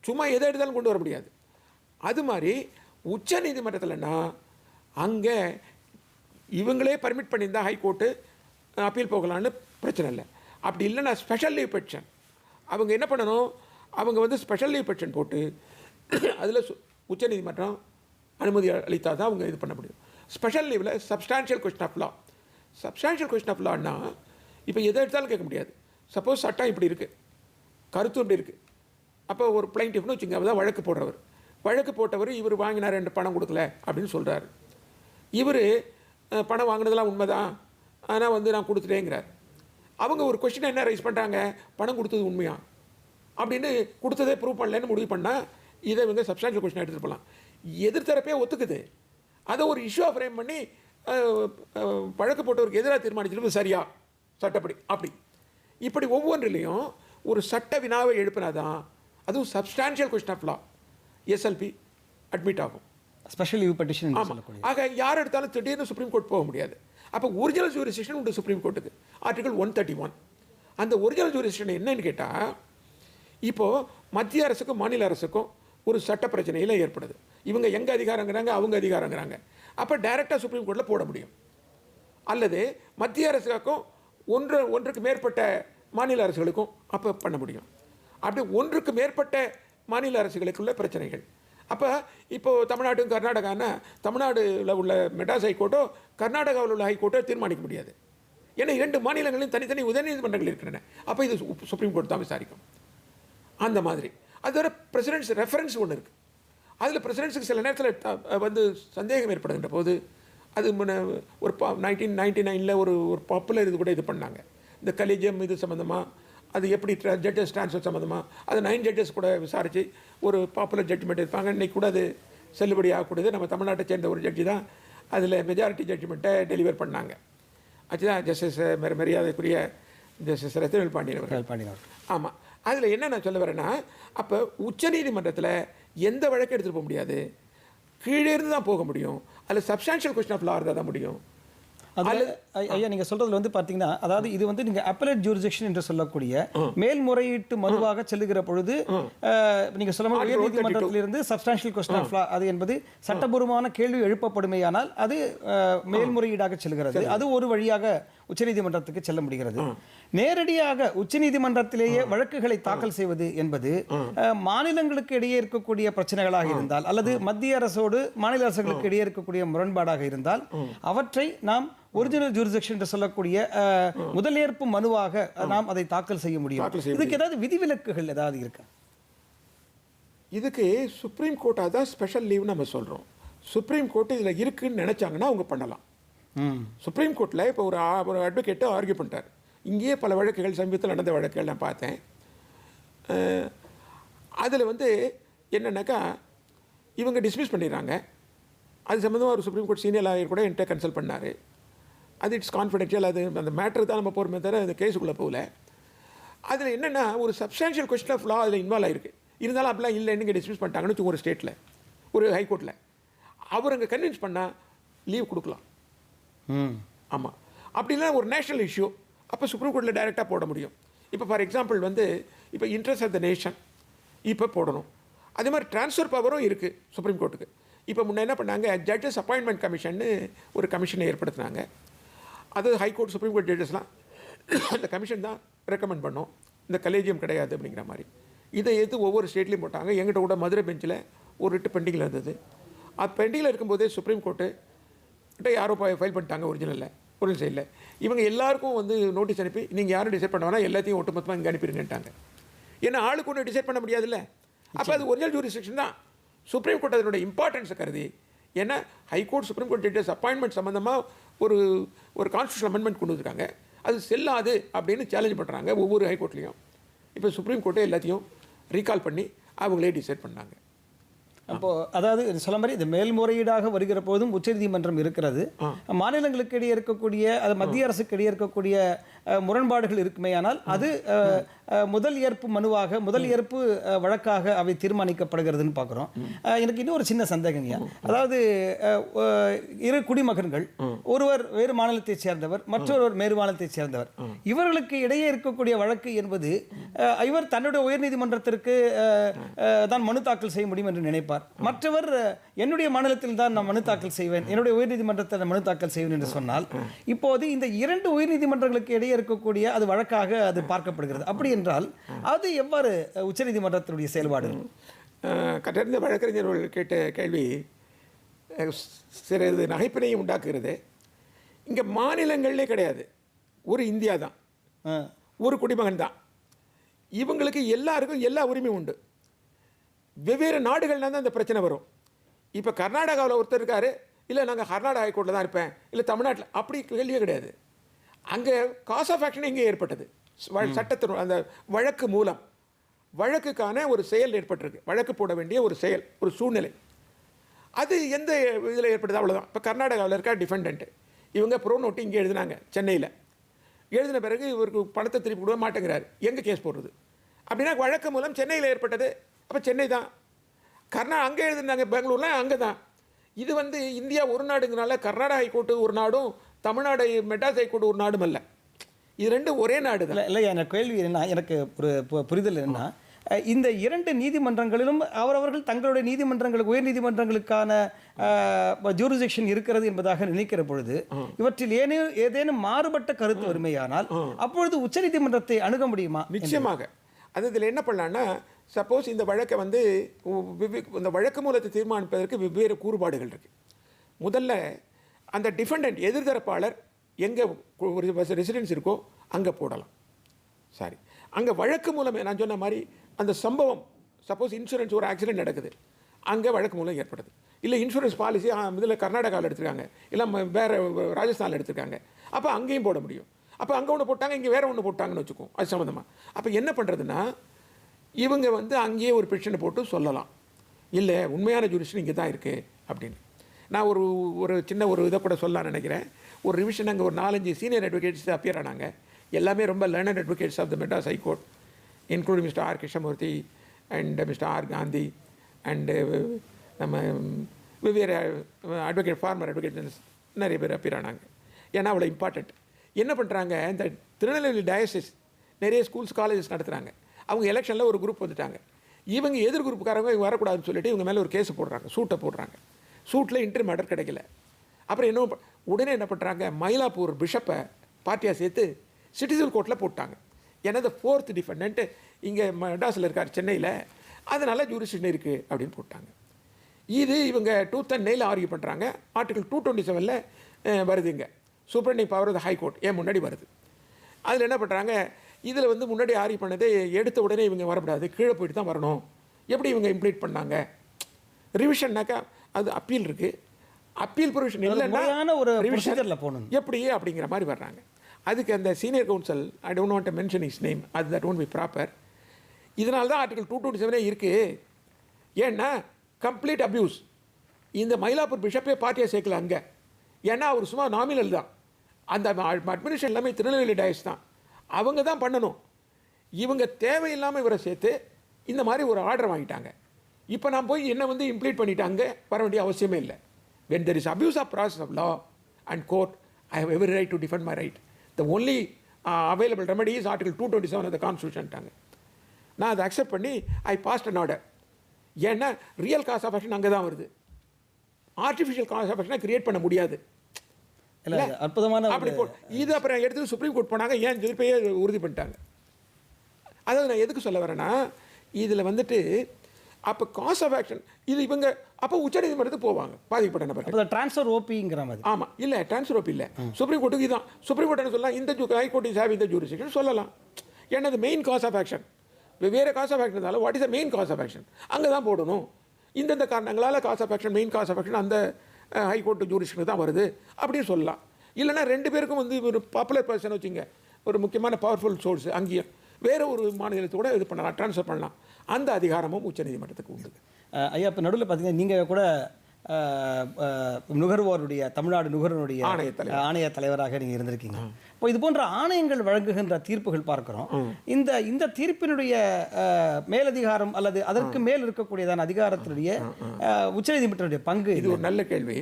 சும்மா எதை எடுத்தாலும் கொண்டு வர முடியாது. அது மாதிரி உச்ச நீதிமன்றத்தில்னா அங்கே இவங்களே பர்மிட் பண்ணியிருந்தால் ஹைகோர்ட்டு அப்பீல் போகலான்னு பிரச்சனை இல்லை. அப்படி இல்லைன்னா ஸ்பெஷல் லீவ் பெட்டிஷன் அவங்க என்ன பண்ணணும், அவங்க வந்து ஸ்பெஷல் லீவ் பெட்டிஷன் போட்டு அதில் உச்சநீதிமன்றம் அனுமதி அளித்தால் தான் அவங்க இது பண்ண முடியும். ஸ்பெஷல் லீவில் substantial question of law, substantial question of லான்னா இப்போ எதை எடுத்தாலும் கேட்க முடியாது. சப்போஸ் சட்டம் இப்படி இருக்குது, கருத்து இப்படி இருக்குது, அப்போ ஒரு பிளைண்டிஃப்னு வச்சுங்க, அவர் தான் வழக்கு போடுறவர், வழக்கு போட்டவர் இவர் வாங்கினார், 2 பணம் கொடுக்கல அப்படின்னு சொல்கிறார். இவர் பணம் வாங்கினதெல்லாம் உண்மை தான், ஆனால் வந்து நான் கொடுத்துட்டேங்கிறார். அவங்க ஒரு கொஸ்டின் என்ன ரைஸ் பண்ணுறாங்க, பணம் கொடுத்தது உண்மையா அப்படின்னு, கொடுத்ததே ப்ரூவ் பண்ணலன்னு முடிவு பண்ணால் இதை இவங்க சப்ஸ்டான்ஷியல் கொஸ்டின் எடுத்துகிட்டு போகலாம். எதிர்த்தரப்பே ஒத்துக்குது, அதை ஒரு இஷ்யூவாக ஃப்ரேம் பண்ணி வழக்கு போட்டவருக்கு எதிராக தீர்மானிச்சிருப்பது சரியா சட்டப்படி அப்படி இப்படி ஒவ்வொன்றிலையும் ஒரு சட்ட வினாவை எழுப்பினாதான் அதுவும் substantial question of law SLP admit ஆகும், ஸ்பெஷல் லீவ் பெட்டிஷன். ஆக யார் எடுத்தாலும் திடீர்னு சுப்ரீம் கோர்ட் போக முடியாது. அப்போ ஒரிஜினல் ஜூரிஸ்டிக்ஷன் உண்டு சுப்ரீம் கோர்ட்டுக்கு, ஆர்டிகல் 131. அந்த ஒரிஜினல் ஜூரிஸ்டிக்ஷன் என்னன்னு கேட்டால், இப்போது மத்திய அரசுக்கும் மாநில அரசுக்கும் ஒரு சட்ட பிரச்சனையில் ஏற்படுது, இவங்க எங்கே அதிகாரங்கிறாங்க அவங்க அதிகாரங்கிறாங்க, அப்போ டைரெக்டாக சுப்ரீம் கோர்ட்டில் போட முடியும். அல்லது மத்திய அரசுக்கும் ஒன்றுக்கு மேற்பட்ட மாநில அரசுகளுக்கும் அப்போ பண்ண முடியும். அப்படி ஒன்றுக்கு மேற்பட்ட மாநில அரசுகளுக்குள்ள பிரச்சனைகள். அப்போ இப்போது தமிழ்நாடும் கர்நாடகான்னா தமிழ்நாடுல உள்ள மெட்ராஸ் ஹைகோர்ட்டோ கர்நாடகாவில் உள்ள ஹைகோர்ட்டோ தீர்மானிக்க முடியாது. ஏன்னா 2 மாநிலங்களிலும் தனித்தனி உயர்நீதிமன்றங்கள் இருக்கின்றன. அப்போ இது சுப்ரீம் கோர்ட் தான் விசாரிக்கும். அந்த மாதிரி அதோட பிரசிடென்ட்ஸ் ரெஃபரன்ஸ் ஒன்று இருக்குது. அதில் பிரசிடென்ட்ஸுக்கு சில நேரத்தில் வந்து சந்தேகம் ஏற்படுகின்ற போது அது ஒரு 1999 ஒரு பாப்புலர் இது கூட இது பண்ணாங்க, இந்த கலிஜியம் இது சம்மந்தமாக, அது எப்படி ஜட்ஜஸ் ட்ரான்ஸ்ஃபர் சம்மந்தமாக, அது 9 ஜட்ஜஸ் கூட விசாரித்து ஒரு பாப்புலர் ஜட்ஜ்மெண்ட் இருப்பாங்க. இன்றைக்கி கூட அது செல்லுபடி ஆகக்கூடியது. நம்ம தமிழ்நாட்டை சேர்ந்த ஒரு ஜட்ஜி தான் அதில் மெஜாரிட்டி ஜட்ஜ்மெண்ட்டை டெலிவர் பண்ணாங்க. அதுதான் ஜஸ்டிஸ் மரியாதைக்குரிய ஜஸ்டிஸ் ரத்தினவேல் பாண்டியன். ஆமாம். அதில் என்ன நான் சொல்ல வரேன்னா, அப்போ உச்சநீதிமன்றத்தில் எந்த வழக்கு எடுத்துகிட்டு போக முடியாது, கீழே இருந்து தான் போக முடியும். அதில் சப்ஸ்டான்ஷியல் கொஸ்டின் ஆஃப் லா இருந்தால் தான் முடியும். அதில் ஐயா நீங்கள் சொல்கிறதுல வந்து பார்த்தீங்கன்னா, அதாவது இது வந்து நீங்கள் அப்பலேட் ஜூரிஸ்டிக்ஷன் என்று சொல்லக்கூடிய மேல்முறையீட்டு மனுவாக செல்லுகிற பொழுது நீங்கள் சொல்ல உயர் நீதிமன்றத்திலிருந்து சப்ஸ்டான்ஷியல் கொஸ்டின் ஆஃப் லா அது என்பது சட்டபூர்வமான கேள்வி எழுப்பப்படுமேயானால் அது மேல்முறையீடாக செல்கிறது. அது ஒரு வழியாக உச்சநீதிமன்றத்துக்கு செல்ல முடிகிறது. நேரடியாக உச்சநீதிமன்றத்திலேயே வழக்குகளை தாக்கல் செய்வது என்பது மாநிலங்களுக்கு இடையே இருக்கக்கூடிய பிரச்சனைகளாக இருந்தால், அல்லது மத்திய அரசோடு மாநில அரசுகளுக்கு இடையே இருக்கக்கூடிய முரண்பாடாக இருந்தால், அவற்றை நாம் ஒரிஜினல் ஜூரிஸ்டிக்ஷன் என்று சொல்லக்கூடிய முதலேற்பு மனுவாக நாம் அதை தாக்கல் செய்ய முடியும். இதுக்கு ஏதாவது விதிவிலக்குகள் ஏதாவது இருக்கா? இதுக்கு சுப்ரீம் கோர்ட் அதான் ஸ்பெஷல் லீவ் நம்ம சொல்கிறோம். சுப்ரீம் கோர்ட் இதில் இருக்குன்னு நினச்சாங்கன்னா அவங்க பண்ணலாம். சுப்ரீம் கோர்ட்டில் இப்போ ஒரு அட்வொகேட்டு ஆர்கியூ பண்ணிட்டார். இங்கேயே பல வழக்குகள் சமீபத்தில் நடந்த வழக்குகள் நான் பார்த்தேன். அதில் வந்து என்னென்னாக்கா இவங்க டிஸ்மிஸ் பண்ணிடுறாங்க, அது சம்மந்தமாக ஒரு சுப்ரீம் கோர்ட் சீனியர் லாயர் கூட என்கிட்ட கன்சல்ட் பண்ணார். அது இட்ஸ் கான்ஃபிடென்ஷியல், அது அந்த மேட்ரு தான் நம்ம போகிறோமே தவிர அந்த கேஸுக்குள்ளே போகல. அதில் என்னென்னா ஒரு சப்ஸ்டான்ஷியல் கொஸ்டின் ஆஃப் லா அதில் இன்வால்வ் ஆகிருக்கு. இருந்தாலும் அப்படிலாம் இல்லை, நீங்கள் டிஸ்மிஸ் பண்ணிட்டாங்கன்னு வச்சு ஒரு ஸ்டேட்டில் ஒரு ஹைகோர்ட்டில் அவர் அங்கே கன்வின்ஸ் பண்ணால் லீவ் கொடுக்கலாம். ஆமாம், அப்படி இல்லை ஒரு நேஷனல் இஷ்யூ, அப்போ சுப்ரீம் கோர்ட்டில் டைரெக்டாக போட முடியும். இப்போ ஃபார் எக்ஸாம்பிள் வந்து இப்போ இன்ட்ரெஸ்ட் ஆஃப் த நேஷன் இப்போ போடணும். அதே மாதிரி ட்ரான்ஸ்ஃபர் பவரும் இருக்குது சுப்ரீம் கோர்ட்டுக்கு. இப்போ முன்னே என்ன பண்ணாங்க, ஜட்ஜஸ் அப்பாயின்மெண்ட் கமிஷன்னு ஒரு கமிஷனை ஏற்படுத்தினாங்க. அது ஹைகோர்ட் சுப்ரீம் கோர்ட் ஜட்ஜஸ்லாம் அந்த கமிஷன் தான் ரெக்கமெண்ட் பண்ணோம், இந்த கலேஜியம் கிடையாது அப்படிங்கிற மாதிரி. இதை எது ஒவ்வொரு ஸ்டேட்லேயும் போட்டாங்க. எங்கிட்ட கூட மதுரை பெஞ்சில் ஒரு ரிட்டு பெண்டிங்கில் இருந்தது. அது பெண்டிங்கில் இருக்கும்போதே சுப்ரீம் கோர்ட்டு கிட்ட யாரோ ஃபைல் பண்ணிட்டாங்க ஒரிஜினலில் ஒரு சைடில். இவங்க எல்லாருக்கும் வந்து நோட்டீஸ் அனுப்பி நீங்கள் யாரும் டிசைட் பண்ண வேணால் எல்லாத்தையும் ஒட்டுமொத்தமாக இங்கே அனுப்பிடுங்கன்ட்டாங்க. ஏன்னா ஆளுக்கு ஒன்று டிசைட் பண்ண முடியாதுல்ல. அப்போ அது ஒரிஜினல் ஜூரிஸ்டிக்ஷன் தான். சுப்ரீம் கோர்ட் அதனுடைய இம்பார்ட்டன்ஸை கருதி, ஏன்னா high court supreme Court judges appointment சம்மந்தமாக ஒரு கான்ஸ்டியூஷன் அமெண்ட்மெண்ட் கொண்டு வந்திருக்காங்க. அது செல்லாது அப்படின்னு சேலஞ்ச் பண்ணுறாங்க ஒவ்வொரு ஹைகோர்ட்லேயும். இப்போ சுப்ரீம் கோர்ட்டே எல்லாத்தையும் ரீகால் பண்ணி அவங்களே டிசைட் பண்ணாங்க. அப்போது அதாவது சொல்ல மாதிரி இந்த மேல்முறையீடாக வருகிற போதும் உச்சநீதிமன்றம் இருக்கிறது. மாநிலங்களுக்கு இடையே இருக்கக்கூடிய அது மத்திய அரசுக்கு இடையே இருக்கக்கூடிய முரண்பாடுகள் இருக்குமேயானால் அது முதல் ஏற்பு மனுவாக முதல் ஏற்பு வழக்காக அவை தீர்மானிக்கப்படுகிறதுன்னு பார்க்குறோம். எனக்கு இன்னும் ஒரு சின்ன சந்தேகங்கய்யா. அதாவது இரு குடிமகன்கள், ஒருவர் வேறு மாநிலத்தைச் சேர்ந்தவர், மற்றொருவர் வேறு மாநிலத்தைச் சேர்ந்தவர், இவர்களுக்கு இடையே இருக்கக்கூடிய வழக்கு என்பது இவர் தன்னுடைய உயர்நீதிமன்றத்திற்கு தான் மனு தாக்கல் செய்ய முடியும் என்று நினைப்பார். மற்றவர் என்னுடைய மாநிலத்தில் தான் நான் மனு தாக்கல் செய்வேன், என்னுடைய உயர்நீதிமன்றத்தில் மனு தாக்கல் செய்வேன் என்று சொன்னால், இப்போது இந்த இரண்டு உயர்நீதிமன்றங்களுக்கு இடையே இருக்கக்கூடிய அது வழக்காக அது பார்க்கப்படுகிறது. அப்படி என்றால் அது எவ்வாறு உச்சநீதிமன்றத்தினுடைய செயல்பாடு? கட்டறிந்த வழக்கறிஞர்கள் கேட்ட கேள்வி சிறிது நகைப்பினையும் உண்டாக்குகிறது. இங்கே மாநிலங்களே கிடையாது, ஒரு இந்தியா தான், ஒரு குடிமகன் தான். இவங்களுக்கு எல்லாருக்கும் எல்லா உரிமையும் உண்டு. வெவ்வேறு நாடுகள்னா தான் இந்த பிரச்சனை வரும். இப்போ கர்நாடகாவில் ஒருத்தர் இருக்கார், இல்லை நாங்கள் கர்நாடகா ஹைகோர்ட்டில் தான் இருப்பேன், இல்லை தமிழ்நாட்டில், அப்படி கேள்வியே கிடையாது. அங்கே காஸ் ஆஃப் ஆக்ஷன் இங்கே ஏற்பட்டது. சட்டத்தின் அந்த வழக்கு மூலம் வழக்குக்கான ஒரு செயல் ஏற்பட்டிருக்கு, வழக்கு போட வேண்டிய ஒரு செயல், ஒரு சூழ்நிலை. அது எந்த இதில் ஏற்படுது அவ்வளோதான். இப்போ கர்நாடகாவில் இருக்க டிஃபெண்டன்ட்டு இவங்க ப்ரோ நோட்டு இங்கே எழுதினாங்க சென்னையில். எழுதின பிறகு இவருக்கு பணத்தை திருப்பி விட மாட்டேங்கிறார், எங்கே கேஸ் போடுறது அப்படின்னா வழக்கு மூலம் சென்னையில் ஏற்பட்டது. அப்போ சென்னை தான். அங்கே எழுதினாங்க பெங்களூரில், அங்கே தான். இது வந்து இந்தியா ஒரு நாடுங்கனால கர்நாடகா ஹைகோர்ட்டு ஒரு நாடும் தமிழ்நாடு மெட்ராஸ் ஹைகோர்ட்டு ஒரு நாடும் அல்ல, இது ரெண்டும் ஒரே நாடு தான். இல்லை எனக்கு கேள்வி என்ன, எனக்கு ஒரு புரிதல் என்னன்னா, இந்த இரண்டு நீதிமன்றங்களிலும் அவரவர்கள் தங்களுடைய நீதிமன்றங்களுக்கு உயர் நீதிமன்றங்களுக்கான ஜூரிஸ்டிக்ஷன் இருக்கிறது என்பதாக நினைக்கிற பொழுது இவற்றில் ஏதேனும் மாறுபட்ட கருத்து வறுமையானால் அப்பொழுது உச்சநீதிமன்றத்தை அணுக முடியுமா? நிச்சயமாக. அது இதில் என்ன பண்ணலான்னா, சப்போஸ் இந்த வழக்கை வந்து இந்த வழக்கு மூலத்தை தீர்மானிப்பதற்கு வெவ்வேறு கூறுபாடுகள் இருக்குது. முதல்ல அந்த டிஃபெண்டன்ட் எதிர்தரப்பாளர் எங்கே ஒரு ரெசிடென்ஸ் இருக்கோ அங்கே போடலாம். சாரி, அங்கே வழக்கு மூலமே நான் சொன்ன மாதிரி அந்த சம்பவம், சப்போஸ் இன்சூரன்ஸ் ஒரு ஆக்சிடென்ட் நடக்குது, அங்கே வழக்கு மூலம் ஏற்படுது. இல்லை இன்சூரன்ஸ் பாலிசி இதில் கர்நாடகாவில் எடுத்துருக்காங்க, இல்லை வேறு ராஜஸ்தானில் எடுத்துருக்காங்க, அப்போ அங்கேயும் போட முடியும். அப்போ அங்கே ஒன்று போட்டாங்க, இங்கே வேறு ஒன்று போட்டாங்கன்னு வச்சுக்கோம், அது சம்மந்தமாக. அப்போ என்ன பண்ணுறதுன்னா, இவங்க வந்து அங்கேயே ஒரு பெட்டிஷனை போட்டு சொல்லலாம், இல்லை உண்மையான ஜூரிஸ்டிக்ஷன் இங்கே தான் இருக்குது அப்படின்னு. நான் ஒரு சின்ன ஒரு இதை கூட சொல்லலாம்னு நினைக்கிறேன். ஒரு ரிவிஷன் அங்கே ஒரு 4-5 சீனியர் அட்வொகேட்ஸ் அப்பியர் ஆனாங்க. எல்லாமே ரொம்ப learned advocates of the Madras High Court, including Mister R Krishnamurthy and Mister R Gandhi and நம்ம வெவ்வேறு அட்வொகேட் ஃபார்மர் அட்வொகேட்ஸ் நிறைய பேர் அப்பியர் ஆனாங்க. ஏன்னா அவ்வளோ இம்பார்ட்டண்ட். என்ன பண்ணுறாங்க, இந்த திருநெல்வேலி டயசிஸ் நிறைய ஸ்கூல்ஸ் காலேஜஸ் நடத்துகிறாங்க. அவங்க எலெக்ஷனில் ஒரு குரூப் வந்துட்டாங்க. இவங்க எதிர் குரூப்புக்காரங்க இவங்க வரக்கூடாதுன்னு சொல்லிட்டு இவங்க மேலே ஒரு கேஸ் போடுறாங்க, சூட்டை போடுறாங்க. சூட்டில் இன்டர் மேட்டர் கிடைக்கல. அப்புறம் உடனே என்ன பண்ணுறாங்க, மயிலாப்பூர் பிஷப்பை பார்ட்டியாக சேர்த்து சிட்டிசன் கோர்ட்டில் போட்டாங்க. ஏன்னா இந்த 4th டிஃபெண்டன்ட்டு இங்கே மெட்ராஸில் இருக்கார் சென்னையில், அதனால் ஜூரிஸ்டிக்ஷன் இருக்குது அப்படின்னு போட்டாங்க. இது இவங்க டூத் அண்ட் நெயில் ஆர்கியூ பண்ணுறாங்க. ஆர்டிகல் 227 வருதுங்க, superintending power of the High Court ஏன் முன்னாடி வருது. அதில் என்ன பண்ணுறாங்க, இதில் வந்து முன்னாடி ஆர்கியூ பண்ணது எடுத்த உடனே இவங்க வரக்கூடாது, கீழே போயிட்டு தான் வரணும். எப்படி இவங்க இம்ப்ளீட் பண்ணாங்க, ரிவிஷன்னாக்கா அது அப்பீல் இருக்குது, அப்பீல் ப்ரொவிஷன் இல்லைன்னா ஒரு ரிவிஷனில் போகணும் எப்படி அப்படிங்கிற மாதிரி வர்றாங்க. அதுக்கு அந்த senior council, I don't want to mention is name, அது தட் ஒன்ட் பி ப்ராப்பர். இதனால தான் ஆர்டிகல் 227 இருக்குது. ஏன்னா கம்ப்ளீட் அப்யூஸ், இந்த மயிலாப்பூர் பிஷப்பே பார்ட்டியை சேர்க்கல அங்கே. ஏன்னா அவர் சும்மா நாமினல் தான். அந்த அட்மினிஸ்ட்ரேஷன் எல்லாமே திருநெல்வேலி டயஸ் தான். அவங்க தான் பண்ணணும். இவங்க தேவையில்லாமல் இவரை சேர்த்து இந்த மாதிரி ஒரு ஆர்டர் வாங்கிட்டாங்க. இப்போ நான் போய் என்ன வந்து இம்ப்ளீட் பண்ணிட்டாங்க வர வேண்டிய அவசியமே இல்லை. when there is abuse of process of law and court, I have every right to defend my right. The only available remedy is Article 227 of the Constitution. நான் அதை அக்செப்ட் பண்ணி ஐ பாஸ்ட் அன் ஆர்டர். ஏன்னா real cos of action அங்கே தான் வருது. Artificial cos of ஆக்ஷனை create பண்ண முடியாது. இல்லை அற்புதமான அப்படி இது அப்புறம் எடுத்து சுப்ரீம் கோர்ட் போனாங்க, ஏன் தீர்ப்பையே உறுதி பண்ணிட்டாங்க. அதாவது நான் எதுக்கு சொல்ல வரேன்னா, இதில் வந்துட்டு அப்போ காஸ் ஆஃப் ஆக்ஷன் இது இவங்க அப்போ உச்சநீதிமன்றத்துக்கு போவாங்க பாதிக்கப்பட்ட நபர்கள். ட்ரான்ஸ்ஃபர் ஓபிங்கிற மாதிரி. ஆமாம், இல்லை ட்ரான்ஸ்ஃபர் ஓபி இல்லை, சுப்ரீம் கோர்ட்டுக்கு இதுதான். சுப்ரீம் கோர்ட் என்ன சொல்லலாம், இந்த High Court is having the jurisdiction சொல்லலாம். ஏன்னா அது மெயின் காஸ் ஆஃப் ஆக்ஷன். வேறு காஸ் ஆஃப் ஆக்ஷன் இருந்தாலும் what is the main cause of action அங்கே தான் போடணும். இந்தந்த காரணங்களால் cause of action main cause of action அந்த ஹைகோர்ட் ஜூரிஸ்டிக்ஷன் தான் வருது அப்படின்னு சொல்லலாம். இல்லைனா ரெண்டு பேருக்கும் வந்து ஒரு பாப்புலர் பர்சன் வச்சுங்க, ஒரு முக்கியமான பவர்ஃபுல் சோர்ஸ் அங்கேயும் வேறு ஒரு மாநிலத்தோட இது பண்ணலாம், ட்ரான்ஸ்ஃபர் பண்ணலாம். அந்த அதிகாரமும் உச்சநீதிமன்றத்துக்கு உண்டு. ஐயா, இப்போ நடுவில் பார்த்தீங்கன்னா நீங்கள் கூட நுகர்வோருடைய தமிழ்நாடு நுகர்வோருடைய ஆணைய தலைவராக நீங்கள் இருந்திருக்கீங்க. இப்போ இது போன்ற ஆணையங்கள் வழங்குகின்ற தீர்ப்புகள் பார்க்குறோம். இந்த தீர்ப்பினுடைய மேலதிகாரம் அல்லது அதற்கு மேல் இருக்கக்கூடியதான அதிகாரத்தினுடைய உச்சநீதிமன்றத்துடைய பங்கு இது ஒரு நல்ல கேள்வி.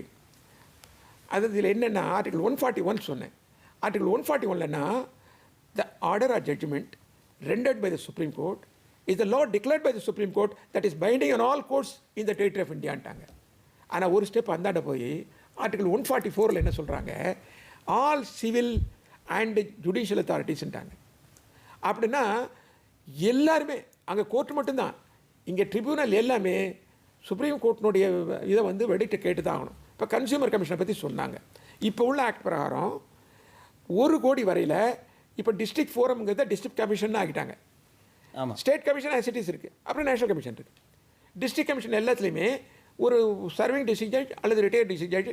அது இதில் என்னென்னா ஆர்டிகல் 141 சொன்னேன். ஆர்டிகல் 141னா the order or judgement rendered by the Supreme Court is the law declared by the Supreme Court that is binding on all courts in the territory of Indiaன்ட்டாங்க. ஆனால் ஒரு ஸ்டெப் அந்தாண்ட போய் ஆர்டிகல் 144ல் என்ன சொல்கிறாங்க, all civil and judicial அத்தாரிட்டிஸ்ன்ட்டாங்க. அப்படின்னா எல்லாருமே அங்கே court மட்டும்தான், இங்கே ட்ரிபியூனல் எல்லாமே சுப்ரீம் கோர்ட்டினுடைய இதை வந்து வெடிட்டு கேட்டு தான் ஆகணும். இப்போ கன்சியூமர் கமிஷனை பற்றி சொன்னாங்க. இப்போ உள்ள ஆக்ட் பிரகாரம் 1 கோடி வரையில் இப்போ டிஸ்ட்ரிக்ட் ஃபோரம்ங்கிறத டிஸ்ட்ரிக்ட் கமிஷன் ஆகிட்டாங்க. ஆமாம், ஸ்டேட் கமிஷன் ஆசிட்டிஸ் இருக்குது, அப்புறம் நேஷனல் கமிஷன் இருக்குது. டிஸ்ட்ரிக்ட் கமிஷன் எல்லாத்துலேயுமே ஒரு சர்விங் டிஸ்ட்ரிக்ட் ஜட்ஜ் அல்லது ரிட்டையர்ட் டிஸ்ட்ரிக்ட் ஜட்ஜ்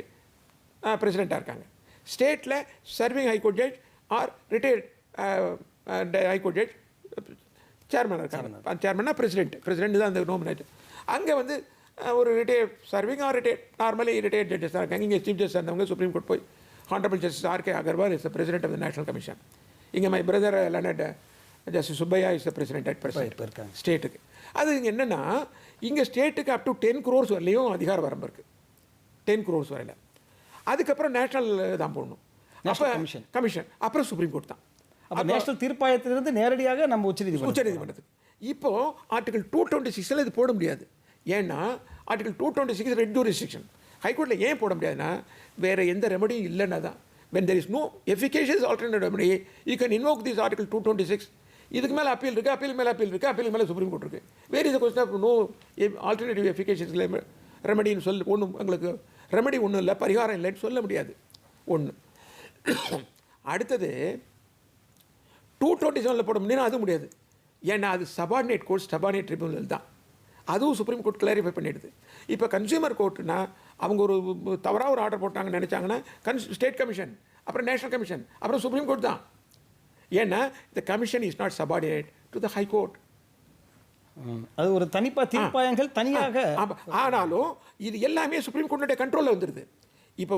பிரசிடெண்ட்டாக இருக்காங்க. ஸ்டேட்டில் serving high court judge or retired high court judge சேர்மனாக இருக்காங்க. சேர்மனா பிரசிடெண்ட் தான் அந்த நோமினேட். அங்கே வந்து ஒரு retired serving or retired normally retired judges தான் இருக்காங்க. இங்கே சீஃப் ஜஸ்டிஸ் இருந்தவங்க சுப்ரீம் கோர்ட் போய் honourable justice R K. Agarwal is the president of the national commission. இங்கே my brother learned justice Subbaiah is the president at president இருக்காங்க ஸ்டேட்டுக்கு. அது இங்கே என்னென்னா, இங்கே ஸ்டேட்டுக்கு அப் டு 10 crores வரலையும் அதிகார வரம்பு இருக்குது. 10 crores வரையில். அதுக்கப்புறம் நேஷனல் தான் போடணும். அப்போ கமிஷன், அப்புறம் சுப்ரீம் கோர்ட் தான். அப்போ நேஷனல் தீர்ப்பாயத்திலிருந்து நேரடியாக நம்ம உச்சநீதிமன்றத்துக்கு. இப்போது ஆர்டிகல் 226 இது போட முடியாது. ஏன்னா ஆர்டிகல் 226 ரெட் ஜூரிஸ்டிக்ஷன். ஹைகோர்ட்டில் ஏன் போட முடியாதுன்னா, வேறு எந்த ரெமடியும் இல்லைன்னா தான். when there is no efficacious alternative remedy, you can invoke this article 226. இதுக்கு மேலே அப்பீல் இருக்குது, அப்பீல் மேலே அப்பீல் இருக்குது, அப்பீல் மேலே சுப்ரீம் கோர்ட் இருக்குது. வேறு இது question of no alternative efficacious ரெமடின்னு சொல்ல ஒன்றும் எங்களுக்கு ரெமடி ஒன்றும் இல்லை, பரிகாரம் இல்லைன்னு சொல்ல முடியாது. ஒன்று. அடுத்தது 227 போட முடியும்னா அது முடியாது. ஏன்னா அது சபார்டினேட் கோர்ட், சபார்டினேட் ட்ரிபியூனல் தான். அதுவும் சுப்ரீம் கோர்ட் கிளாரிஃபை பண்ணிடுது. இப்போ கன்சியூமர் கோர்ட்னா அவங்க ஒரு தவறாக ஒரு ஆர்டர் போட்டாங்கன்னு நினச்சாங்கன்னா ஸ்டேட் கமிஷன், அப்புறம் நேஷனல் கமிஷன், அப்புறம் சுப்ரீம் கோர்ட் தான். ஏன்னா த commission is not subordinate to the high court. அது ஒரு தீர்ப்பாயங்கள் தனியாக. ஆனாலும் இது எல்லாமே சுப்ரீம் கோர்ட்டுடைய கண்ட்ரோலில் வந்துடுது. இப்போ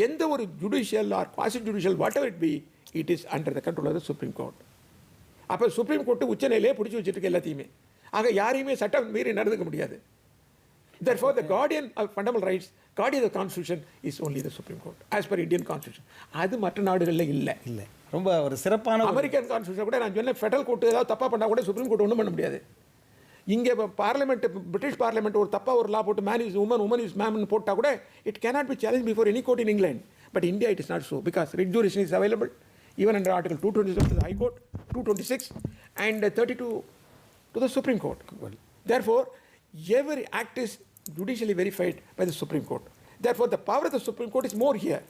எந்த ஒரு judicial or quasi judicial whatever it be, it is under the control of the supreme Court. அப்போ சுப்ரீம் கோர்ட்டு உச்சநிலையிலே பிடிச்சி வச்சுருக்கு எல்லாத்தையுமே. ஆக யாரையுமே சட்டம் மீறி நடந்துக்க முடியாது. Therefore, the guardian of fundamental rights, guardian of the constitution is only the Supreme Court, as per Indian constitution. அது மற்ற நாடுகளில் இல்லை. ரொம்ப ஒரு சிறப்பான அமெரிக்கன் கான்ஸ்டியூஷன் கூட நான் சொன்னேன், ஃபெடரல் கோர்ட் ஏதாவது தப்பாக பண்ணால் கூட சுப்ரீம் கோர்ட் ஒன்றும் பண்ண முடியாது. இங்கே பார்லிமெண்ட், பிரிட்டிஷ் பார்லிமெண்ட் ஒரு தப்பாக ஒரு லா போட்டு man is woman, woman is man போட்டால் கூட it cannot be challenge before any court in England. But India it is not so, because writ jurisdiction is available even under Article 227 to the High Court, 226 and 32 to the Supreme Court. Therefore, every act is judicially verified by the Supreme Court. Therefore, the power of the Supreme Court is more here.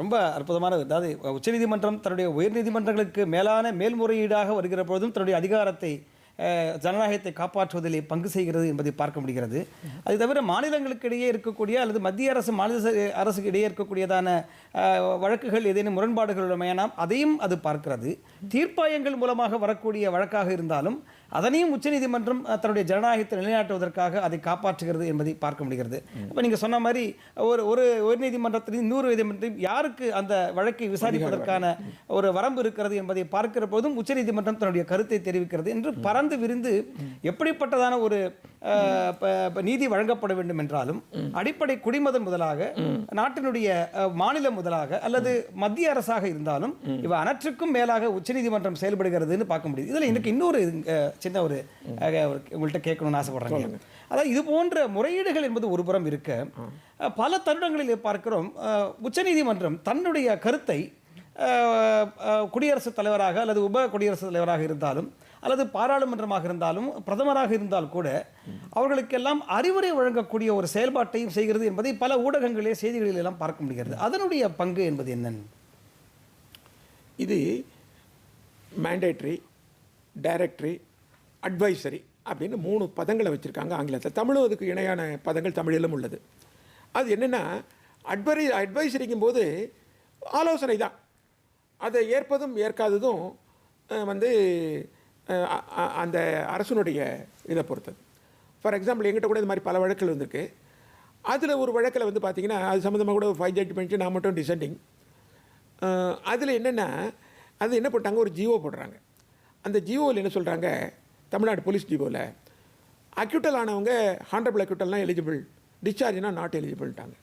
ரொம்ப அற்புதமான, அதாவது உச்சநீதிமன்றம் தன்னுடைய உயர்நீதிமன்றங்களுக்கு மேலான மேல்முறையீடாக வருகிற பொழுதும் தன்னுடைய அதிகாரத்தை ஜனநாயகத்தை காப்பாற்றுவதிலே பங்கு செய்கிறது என்பதை பார்க்க முடிகிறது. அது தவிர மாநிலங்களுக்கு இடையே இருக்கக்கூடிய அல்லது மத்திய அரசு மாநில அரசுக்கு இடையே இருக்கக்கூடியதான வழக்குகள் ஏதேனும் முரண்பாடுகள் உள்ளமையானால் அதையும் அது பார்க்கிறது. தீர்ப்பாயங்கள் மூலமாக வரக்கூடிய வழக்காக இருந்தாலும் அதனையும் உச்சநீதிமன்றம் தன்னுடைய ஜனநாயகத்தை நிலைநாட்டுவதற்காக அதை காப்பாற்றுகிறது என்பதை பார்க்க முடிகிறது. இப்போ நீங்கள் சொன்ன மாதிரி ஒரு உயர்நீதிமன்றத்தில் இன்னொரு நீதிமன்றம் யாருக்கு அந்த வழக்கை விசாரிப்பதற்கான ஒரு வரம்பு இருக்கிறது என்பதை பார்க்கிற போதும் உச்சநீதிமன்றம் தன்னுடைய கருத்தை தெரிவிக்கிறது என்று பறந்து விரிந்து எப்படிப்பட்டதான ஒரு நீதி வழங்கப்பட வேண்டும் என்றாலும் அடிப்படை குடிமதம் முதலாக நாட்டினுடைய மாநிலம் முதலாக அல்லது மத்திய அரசாக இருந்தாலும் இவ அனைற்றுக்கும் மேலாக உச்சநீதிமன்றம் செயல்படுகிறதுன்னு பார்க்க முடியுது. இதில் எனக்கு இன்னொரு சின்ன ஒரு உங்கள்கிட்ட கேட்கணும்னு ஆசைப்படுறாங்க. அதாவது இது போன்ற முறையீடுகள் என்பது ஒரு புறம் இருக்க, பல தருணங்களில் பார்க்கிறோம் உச்சநீதிமன்றம் தன்னுடைய கருத்தை குடியரசுத் தலைவராக அல்லது உப குடியரசுத் தலைவராக இருந்தாலும் அல்லது பாராளுமன்றமாக இருந்தாலும் பிரதமராக இருந்தால் கூட அவர்களுக்கெல்லாம் அறிவுரை வழங்கக்கூடிய ஒரு செயல்பாட்டையும் செய்கிறது என்பதை பல ஊடகங்களே செய்திகளில் எல்லாம் பார்க்க முடிகிறது. அதனுடைய பங்கு என்பது என்னன்னு? இது மேண்டேட்ரி, டைரக்டரி, அட்வைசரி அப்படின்னு 3 பதங்களை வச்சுருக்காங்க ஆங்கிலத்தில். தமிழும் அதுக்கு இணையான பதங்கள் தமிழிலும் உள்ளது. அது என்னென்னா, அட்வைசரிக்கும் போது ஆலோசனை தான், அதை ஏற்பதும் ஏற்காததும் வந்து அந்த அரசனுடைய இதை பொறுத்தது. ஃபார் எக்ஸாம்பிள் எங்கிட்ட கூட இந்த மாதிரி பல வழக்குகள் வந்திருக்கு. அதில் ஒரு வழக்கில் வந்து பார்த்திங்கன்னா அது சம்மந்தமாக கூட 5 ஜட்ஜ்மெண்ட்டு, நான் மட்டும் டிசெண்டிங். அதில் என்னென்னா, அது என்ன போட்டாங்க, ஒரு ஜிஓ போடுறாங்க. அந்த ஜிஓவில் என்ன சொல்கிறாங்க, தமிழ்நாடு போலீஸ் ஜிஓவில் அக்யூட்டல் ஆனவங்க ஹானரபிள் அக்யூட்டல்னால் எலிஜிபிள், டிஸ்சார்ஜ்னா நாட் எலிஜிபிள்ட்டாங்க.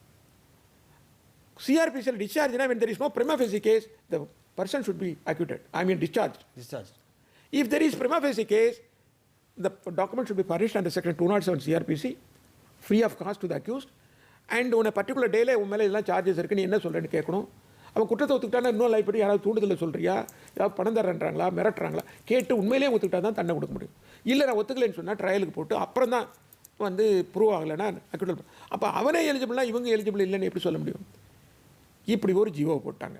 சிஆர்பிசியில் டிஸ்சார்ஜ்னா when there is no prima facie case the person should be acquitted, I mean discharged. If there is prima facie case, the document should be furnished under section 207 CRPC free of cost to the accused, and on a particular day உன் மேலே இதெல்லாம் charges இருக்குது, நீ என்ன சொல்கிறேன்னு கேட்கணும். அவன் குற்றத்தை ஒத்துக்கிட்டானா இன்னும் லைப்படி யாராவது தூண்டுதலை சொல்கிறியா, ஏதாவது பணம் தரன்றாங்களா, மிரட்டுறாங்களா, கேட்டு உண்மையிலேயே ஒத்துக்கிட்டா தான் தண்டனை கொடுக்க முடியும். இல்லை நான் ஒத்துக்கலைன்னு சொன்னால் ட்ரையலுக்கு போட்டு அப்புறம் தான் வந்து ப்ரூவ் ஆகலைன்னா அக்யூட்டல். அப்போ அவனே எலிஜிபிள்னா இவங்க எலிஜிபிள் இல்லைன்னு எப்படி சொல்ல முடியும்? இப்படி ஒரு ஜிஓ போட்டாங்க.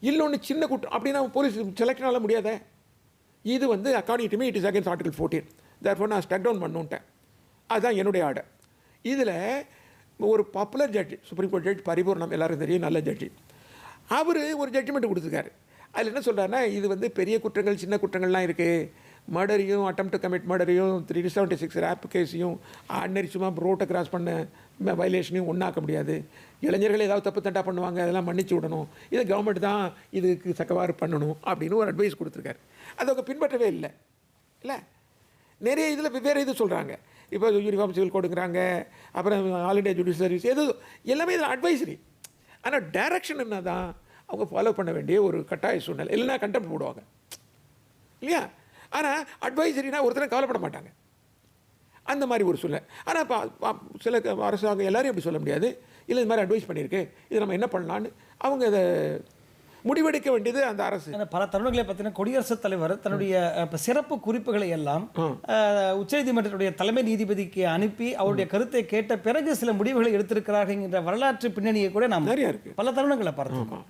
இன்னொன்று சின்ன குற்றம் அப்படின்னா போலீஸ் செலக்ஷனால முடியாத. இது வந்து according to me it is against article 14. Therefore நான் ஸ்டக் டவுன் பண்ணுன்ட்டேன். அதுதான் என்னுடைய ஆர்டர். இதில் ஒரு பாப்புலர் ஜட்ஜி, சுப்ரீம் கோர்ட் ஜட்ஜ் பரிபூர்ணம், எல்லாரும் தெரியும், நல்ல ஜட்ஜி, அவர் ஒரு ஜட்ஜ்மெண்ட் கொடுத்துருக்காரு. அதில் என்ன சொல்கிறாருன்னா, இது வந்து பெரிய குற்றங்கள் சின்ன குற்றங்கள்லாம் இருக்குது, மர்டரையும் அட்டம் டு கமிட் மர்டரையும் 376 ரேப் கேஸையும் ஆர்டினரி சும்மா ரோட்டை கிராஸ் பண்ண வயலேஷனையும் ஒன்றாக்க முடியாது. இளைஞர்கள் ஏதாவது தப்பு தண்டா பண்ணுவாங்க, அதெல்லாம் மன்னிச்சு விடணும், இதை கவர்மெண்ட் தான் இதுக்கு தக்கவாறு பண்ணணும் அப்படின்னு ஒரு அட்வைஸ் கொடுத்துருக்காரு. அதை அவங்க பின்பற்றவே இல்லை. நிறைய இதில் வெவ்வேறு இது சொல்கிறாங்க. இப்போ யூனிஃபார்ம் சிவில் கோடுங்கிறாங்க, அப்புறம் ஆல் இண்டியா ஜுடிஷியல் சர்வீஸ், எது எல்லாமே இதில் அட்வைசரி. ஆனால் டைரக்ஷன் என்ன தான் அவங்க ஃபாலோ பண்ண வேண்டிய ஒரு கட்டாய சூழ்நிலை, இல்லைன்னா கண்டெம்ட் போடுவாங்க இல்லையா. ஆனால் அட்வைசரினா ஒருத்தரை கவலைப்பட மாட்டாங்க, அந்த மாதிரி ஒரு சூழ்நிலை. ஆனால் இப்போ சில அரசாங்கம் எல்லாரையும் எப்படி சொல்ல முடியாது, இல்லை இது மாதிரி அட்வைஸ் பண்ணியிருக்கு, இதை நம்ம என்ன பண்ணலான்னு அவங்க அதை முடிவெடுக்க வேண்டியது அந்த அரசு. பல தருணங்களை பார்த்தீங்கன்னா குடியரசுத் தலைவர் தன்னுடைய சிறப்பு குறிப்புகளை எல்லாம் உச்சநீதிமன்றத்துடைய தலைமை நீதிபதிக்கு அனுப்பி அவருடைய கருத்தை கேட்ட பிறகு சில முடிவுகளை எடுத்திருக்கிறார்கள் என்கிற வரலாற்று பின்னணியை கூட நாம் நிறைய இருக்கு, பல தருணங்களை பார்த்துருக்கோம்.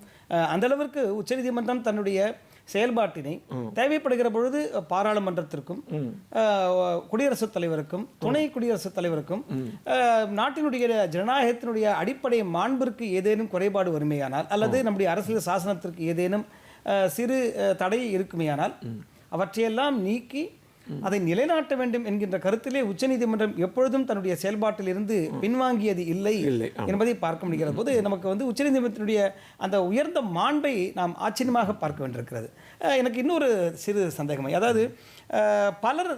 அந்த அளவிற்கு உச்சநீதிமன்றம் தன்னுடைய செயல்பாட்டினை தேவைப்படுகிற பொழுது பாராளுமன்றத்திற்கும் குடியரசுத் தலைவருக்கும் துணை குடியரசுத் தலைவருக்கும் நாட்டினுடைய ஜனநாயகத்தினுடைய அடிப்படை மாண்பிற்கு ஏதேனும் குறைபாடு வருமேயானால் அல்லது நம்முடைய அரசியல் சாசனத்திற்கு ஏதேனும் சிறு தடை இருக்குமேயானால் அவற்றையெல்லாம் நீக்கி அதை நிலைநாட்ட வேண்டும் என்கின்ற கருத்திலே உச்சநீதிமன்றம் எப்பொழுதும் தன்னுடைய செயல்பாட்டில் இருந்து பின்வாங்கியது இல்லை என்பதை பார்க்க முடிகிற போது நமக்கு வந்து உச்சநீதிமன்றத்தினுடைய அந்த உயர்ந்த மாண்பை நாம் ஆச்சரியமாக பார்க்க வேண்டியிருக்கிறது. எனக்கு இன்னொரு சிறு சந்தேகம், அதாவது பலர்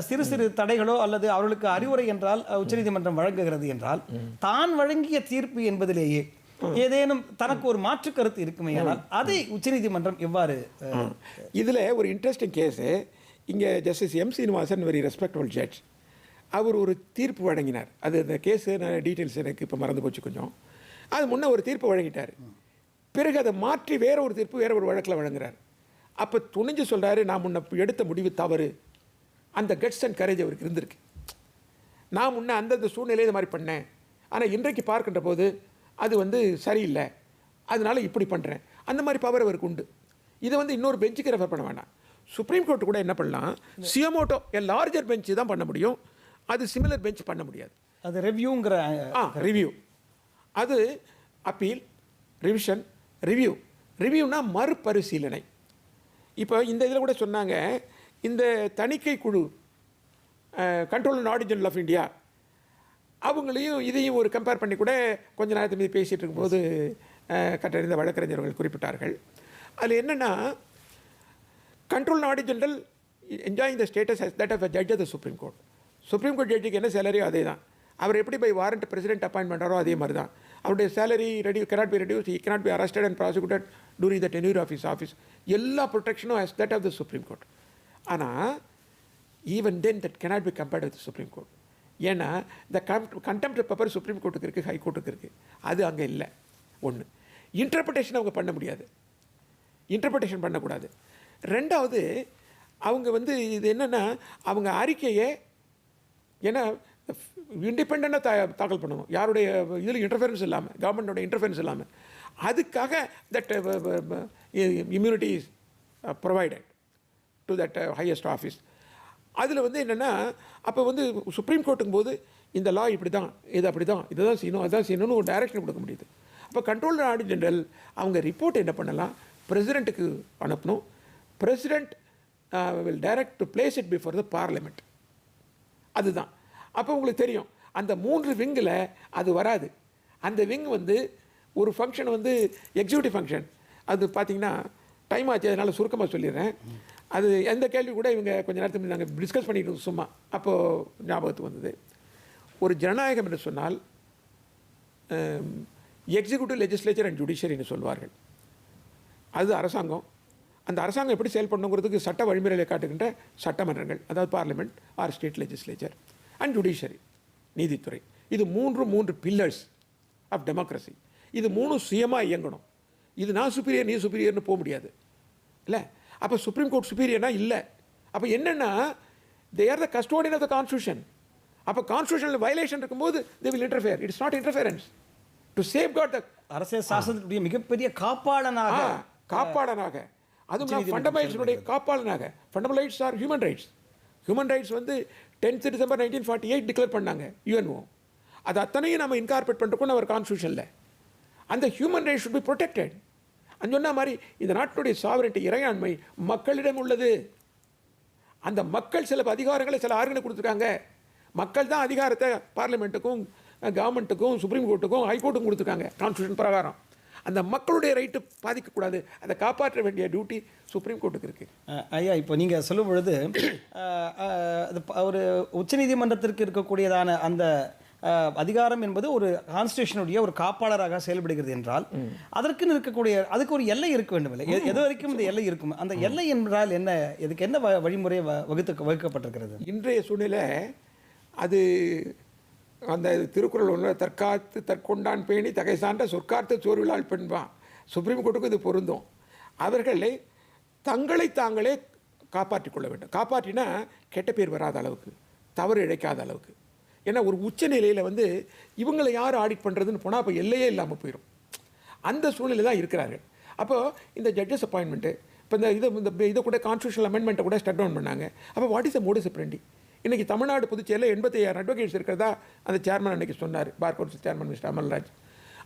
சிறு சிறு தடைகளோ அல்லது அவர்களுக்கு அறிவுரை என்றால் உச்சநீதிமன்றம் வழங்குகிறது என்றால் தான் வழங்கிய தீர்ப்பு என்பதிலேயே ஏதேனும் தனக்கு ஒரு மாற்று கருத்து இருக்குமே, ஆனால் அதை உச்சநீதிமன்றம் எவ்வாறு? இதில் ஒரு இன்ட்ரெஸ்டிங் கேஸு, இங்கே justice M Srinivasan very respectable judge, அவர் ஒரு தீர்ப்பு வழங்கினார். அது அந்த கேஸு டீட்டெயில்ஸ் எனக்கு இப்போ மறந்து போச்சு கொஞ்சம். அது முன்னே ஒரு தீர்ப்பு வழங்கிட்டார், பிறகு அதை மாற்றி வேற ஒரு தீர்ப்பு வேற ஒரு வழக்கில் வழங்குறார். அப்போ துணிஞ்சு சொல்கிறாரு, நான் முன்ன எடுத்த முடிவு தவறு. அந்த கட்ஸ் அண்ட் கரேஜ் அவருக்கு இருந்திருக்கு. நான் முன்னே அந்தந்த சூழ்நிலையை இது மாதிரி பண்ணேன், ஆனால் இன்றைக்கு பார்க்கின்ற போது அது வந்து சரியில்லை, அதனால இப்படி பண்ணுறேன், அந்த மாதிரி பவர் அவருக்கு உண்டு. இதை வந்து இன்னொரு பெஞ்சுக்கு ரெஃபர் பண்ண வேண்டாம். சுப்ரீம் கோர்ட் கூட என்ன பண்ணலாம், சியமோட்டோ லார்ஜர் பெஞ்சு தான் பண்ண முடியும், அது சிமிலர் பெஞ்ச் பண்ண முடியாது. அது ரிவ்யூங்கிற ரிவ்யூ, அது அப்பீல், ரிவிஷன், ரிவ்யூனா மறுபரிசீலனை. இப்போ இந்த இதில் கூட சொன்னாங்க, இந்த தணிக்கை குழு control and audit general of India அவங்களையும் இதையும் ஒரு கம்பேர் பண்ணி கூட கொஞ்ச நேரத்து மீது பேசிகிட்டு இருக்கும்போது கற்றறிந்த வழக்கறிஞர்கள் குறிப்பிட்டார்கள். அதில் என்னென்னா, control and audit general enjoying the status that of a judge of the supreme court. Supreme court ஜட்ஜுக்கு என்ன சேலரியோ அதே தான். அவர் எப்படி பை வாரண்ட் பிரசிடென்ட் அப்பாயின்ட் பண்ணுறாரோ அதே மாதிரி தான். அவருடைய salary cannot be reduced, he cannot be arrested and prosecuted during the tenure of his office. எல்லா ப்ரொடெக்ஷனும் as that of the Supreme Court. ஆனால் even then that cannot be compared with the Supreme Court. ஏன்னா இந்த contempt paper supreme கோர்ட்டுக்கு இருக்குது, high கோர்ட்டுக்கு இருக்குது. அது அங்கே இல்லை. ஒன்று, இன்டர்பிரிட்டேஷன் அவங்க பண்ண முடியாது, இன்டர்பிரிட்டேஷன் பண்ணக்கூடாது. ரெண்டாவது, அவங்க வந்து இது என்னென்னா, அவங்க அறிக்கையை ஏன்னா இண்டிபெண்ட்டாக தாக்கல் பண்ணணும், யாருடைய இதில் இன்டர்ஃபரன்ஸ் இல்லாமல், கவர்மெண்டோட இன்டர்ஃபரன்ஸ் இல்லாமல். அதுக்காக that immunity is provided to that highest office. அதில் வந்து என்னென்னா, அப்போ வந்து சுப்ரீம் கோர்ட்டுக்கும் போது இந்த லா இப்படி தான், இது அப்படி தான், இதை தான் செய்யணும், அதுதான் செய்யணும்னு ஒரு டைரக்ஷன் கொடுக்க முடியுது. அப்போ கண்ட்ரோலர் ஆடிட் ஜெனரல் அவங்க ரிப்போர்ட் என்ன பண்ணலாம், பிரசிடெண்ட்டுக்கு அனுப்பணும். President will direct to place it before the parliament. அதுதான். அப்போ உங்களுக்கு தெரியும், அந்த 3 விங்கில் அது வராது. அந்த விங் வந்து ஒரு ஃபங்க்ஷன் வந்து எக்ஸிக்யூட்டிவ் ஃபங்க்ஷன். அது பார்த்திங்கன்னா டைம் ஆச்சு, அதனால் சுருக்கமாக சொல்லிடுறேன். அது எந்த கேள்வி கூட இவங்க கொஞ்சம் நேரத்துக்கு நாங்கள் டிஸ்கஸ் பண்ணிட்டு சும்மா அப்போது ஞாபகத்துக்கு வந்தது. ஒரு ஜனநாயகம் என்று சொன்னால் எக்ஸிக்யூட்டிவ், லெஜிஸ்லேச்சர் அண்ட் ஜுடிஷியரின்னு சொல்வார்கள். அது அரசாங்கம். அந்த அரசாங்கம் எப்படி செயல்படணுங்கிறதுக்கு சட்ட வழிமுறைகளை காட்டுகின்ற சட்டமன்றங்கள், அதாவது parliament R state legislature and judiciary, நீதித்துறை. இது 3 பில்லர்ஸ் ஆஃப் டெமோக்ரஸி. இது 3 சுயமாக இயங்கணும். இது நான் சுப்பீரியர், நீ சுப்பீரியர்னு போக முடியாது இல்லை. அப்போ சுப்ரீம் கோர்ட் சுப்பீரியர்னா இல்லை. அப்போ என்னென்னா, they are the custodian of the constitution. அப்போ கான்ஸ்டியூஷனல் வயலேஷன் இருக்கும்போது they will interfere. It's not interference to safeguard the அரசியல் சாசனத்துடைய மிகப்பெரிய காப்பாளனாக அதுவும் ஃபண்டமெண்டல்ஸுடைய காப்பாளனாக. Fundamental rights are human rights. Human rights வந்து 10th December 1948 டிக்ளேர் பண்ணாங்க யுஎன்ஓ. அது அத்தனையும் நம்ம இன்கார்பரேட் பண்ணிருக்கோம் அவர் கான்ஸ்டியூஷனில். அந்த human rights should be protected. அது சொன்ன மாதிரி இந்த நாட்டுடைய சாவரிட்டி, இறையாண்மை மக்களிடம் உள்ளது. அந்த மக்கள் சில அதிகாரங்களை சில ஆர்கனை கொடுத்துருக்காங்க. மக்கள் தான் அதிகாரத்தை பார்லிமெண்ட்டுக்கும், கவர்மெண்ட்டுக்கும், சுப்ரீம் கோர்ட்டுக்கும், ஹைகோர்ட்டுக்கும் கொடுத்துருக்காங்க கான்ஸ்டியூஷன் பிரகாரம். அந்த மக்களுடைய ரைட்டு பாதிக்கக்கூடாது, அதை காப்பாற்ற வேண்டிய டியூட்டி சுப்ரீம் கோர்ட்டுக்கு இருக்குது. ஐயா, இப்போ நீங்கள் சொல்லும் பொழுது ஒரு உச்சநீதிமன்றத்திற்கு இருக்கக்கூடியதான அந்த அதிகாரம் என்பது ஒரு கான்ஸ்டியூஷனுடைய ஒரு காப்பாளராக செயல்படுகிறது என்றால் அதற்குன்னு இருக்கக்கூடிய அதுக்கு ஒரு எல்லை இருக்க வேண்டும் இல்லை? எது வரைக்கும் இந்த எல்லை இருக்கும்? அந்த எல்லை என்றால் என்ன? இதுக்கு என்ன வழிமுறை வகுக்கப்பட்டிருக்கிறது இன்றைய சூழ்நிலை? அது அந்த திருக்குறள் ஒன்று, தற்காத்து தற்கொண்டான் பேணி தகை சான்ற சொற்காத்து சோர்விழால் பெண்பான். சுப்ரீம் கோர்ட்டுக்கு இது பொருந்தும். அவர்களை தங்களை தாங்களே காப்பாற்றிக் கொள்ள வேண்டும். காப்பாற்றினா கெட்ட பேர் வராத அளவுக்கு, தவறு இழைக்காத அளவுக்கு. ஏன்னா ஒரு உச்ச நிலையில் வந்து இவங்களை யார் ஆடிட் பண்ணுறதுன்னு போனால் அப்போ எல்லையே இல்லாமல் போயிடும். அந்த சூழ்நிலை தான் இருக்கிறார்கள். அப்போது இந்த ஜட்ஜஸ் அப்பாயின்மெண்ட்டு, இப்போ இதை கூட கான்ஸ்டியூஷனல் அமெண்ட்மெண்ட்டை கூட ஸ்டட் டவுன் பண்ணாங்க. அப்போ வாட் இஸ் த மோடஸ் ஆபரண்டி? இன்றைக்கி தமிழ்நாடு புதுச்சேரியில் 85,000 அட்வொகேட்ஸ் இருக்கிறதா அந்த சேர்மன் அன்றைக்கி சொன்னார், bar council chairman mister Amalraj.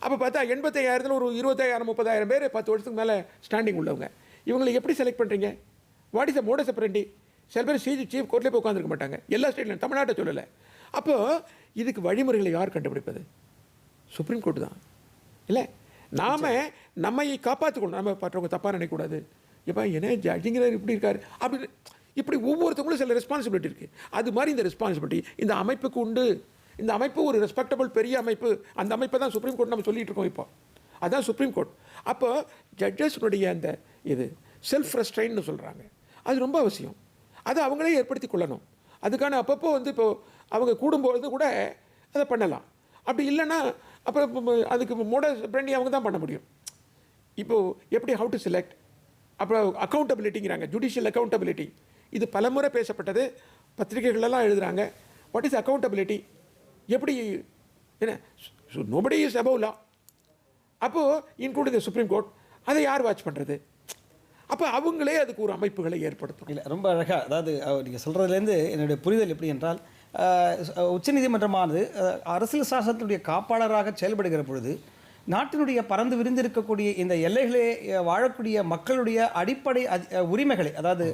அப்போ பார்த்தா 85,000 ஒரு 20,000 30,000 பேர் 10 வருஷத்துக்கு மேலே ஸ்டாண்டிங் உள்ளவங்க. இவங்களை எப்படி செலக்ட் பண்ணுறீங்க? What is the modus operandi? சில பேர் சீஃப் கோர்ட்லேயே போய் உட்காந்துருக்க மாட்டாங்க, எல்லா ஸ்டேட்லையும், தமிழ்நாட்டை சொல்லலை. அப்போது இதுக்கு வழிமுறைகளை யார் கண்டுபிடிப்பது? சுப்ரீம் கோர்ட்டு தான் இல்லை. நாம் நம்மை காப்பாற்றிக்கணும். நம்ம பற்றவங்க தப்பாக நினைக்கக்கூடாது. எப்போ என்ன ஜட்ஜிங்கிறார் இப்படி இருக்கார் அப்படி இப்படி ஒவ்வொருத்தவங்களும் சில ரெஸ்பான்சிபிலிட்டி இருக்குது. அது மாதிரி இந்த ரெஸ்பான்சிபிலிட்டி இந்த அமைப்புக்கு உண்டு. இந்த அமைப்பு ஒரு ரெஸ்பெக்டபிள் பெரிய அமைப்பு. அந்த அமைப்பை தான் சுப்ரீம் கோர்ட் நம்ம சொல்லிகிட்டு இருக்கோம். இப்போ அதுதான் சுப்ரீம் கோர்ட். அப்போ ஜட்ஜஸ்னுடைய அந்த இது செல்ஃப் ரெஸ்ட்ரெயின்னு சொல்கிறாங்க, அது ரொம்ப அவசியம். அதை அவங்களே ஏற்படுத்தி கொள்ளணும். அதுக்கான அப்பப்போ வந்து இப்போது அவங்க கூடும்பொழுது கூட அதை பண்ணலாம். அப்படி இல்லைன்னா அப்போ அதுக்கு மோடஸ் ஆபரண்டி அவங்க தான் பண்ண முடியும். இப்போது எப்படி ஹவு டு செலக்ட், அப்புறம் அக்கௌண்டபிலிட்டிங்கிறாங்க, ஜுடிஷியல் அக்கௌண்டபிலிட்டி. இது பலமுறை பேசப்பட்டது, பத்திரிகைகளெல்லாம் எழுதுகிறாங்க. What is accountability? எப்படி என்ன? நோபடி இஸ் அபவ் லா. அப்போது இன்க்ளூடிங் த சுப்ரீம் கோர்ட், அதை யார் வாட்ச் பண்ணுறது? அப்போ அவங்களே அதுக்கு ஒரு அமைப்புகளை ஏற்படுத்தும். இல்லை, ரொம்ப அழகாக, அதாவது நீங்கள் சொல்கிறதுலேருந்து என்னுடைய புரிதல் எப்படி என்றால், உச்சநீதிமன்றமானது அரசியல் சாசனத்தினுடைய காப்பாளராக செயல்படுகிற பொழுது நாட்டினுடைய பறந்து விரிந்திருக்கக்கூடிய இந்த எல்லைகளே வாழக்கூடிய மக்களுடைய அடிப்படை உரிமைகளை, அதாவது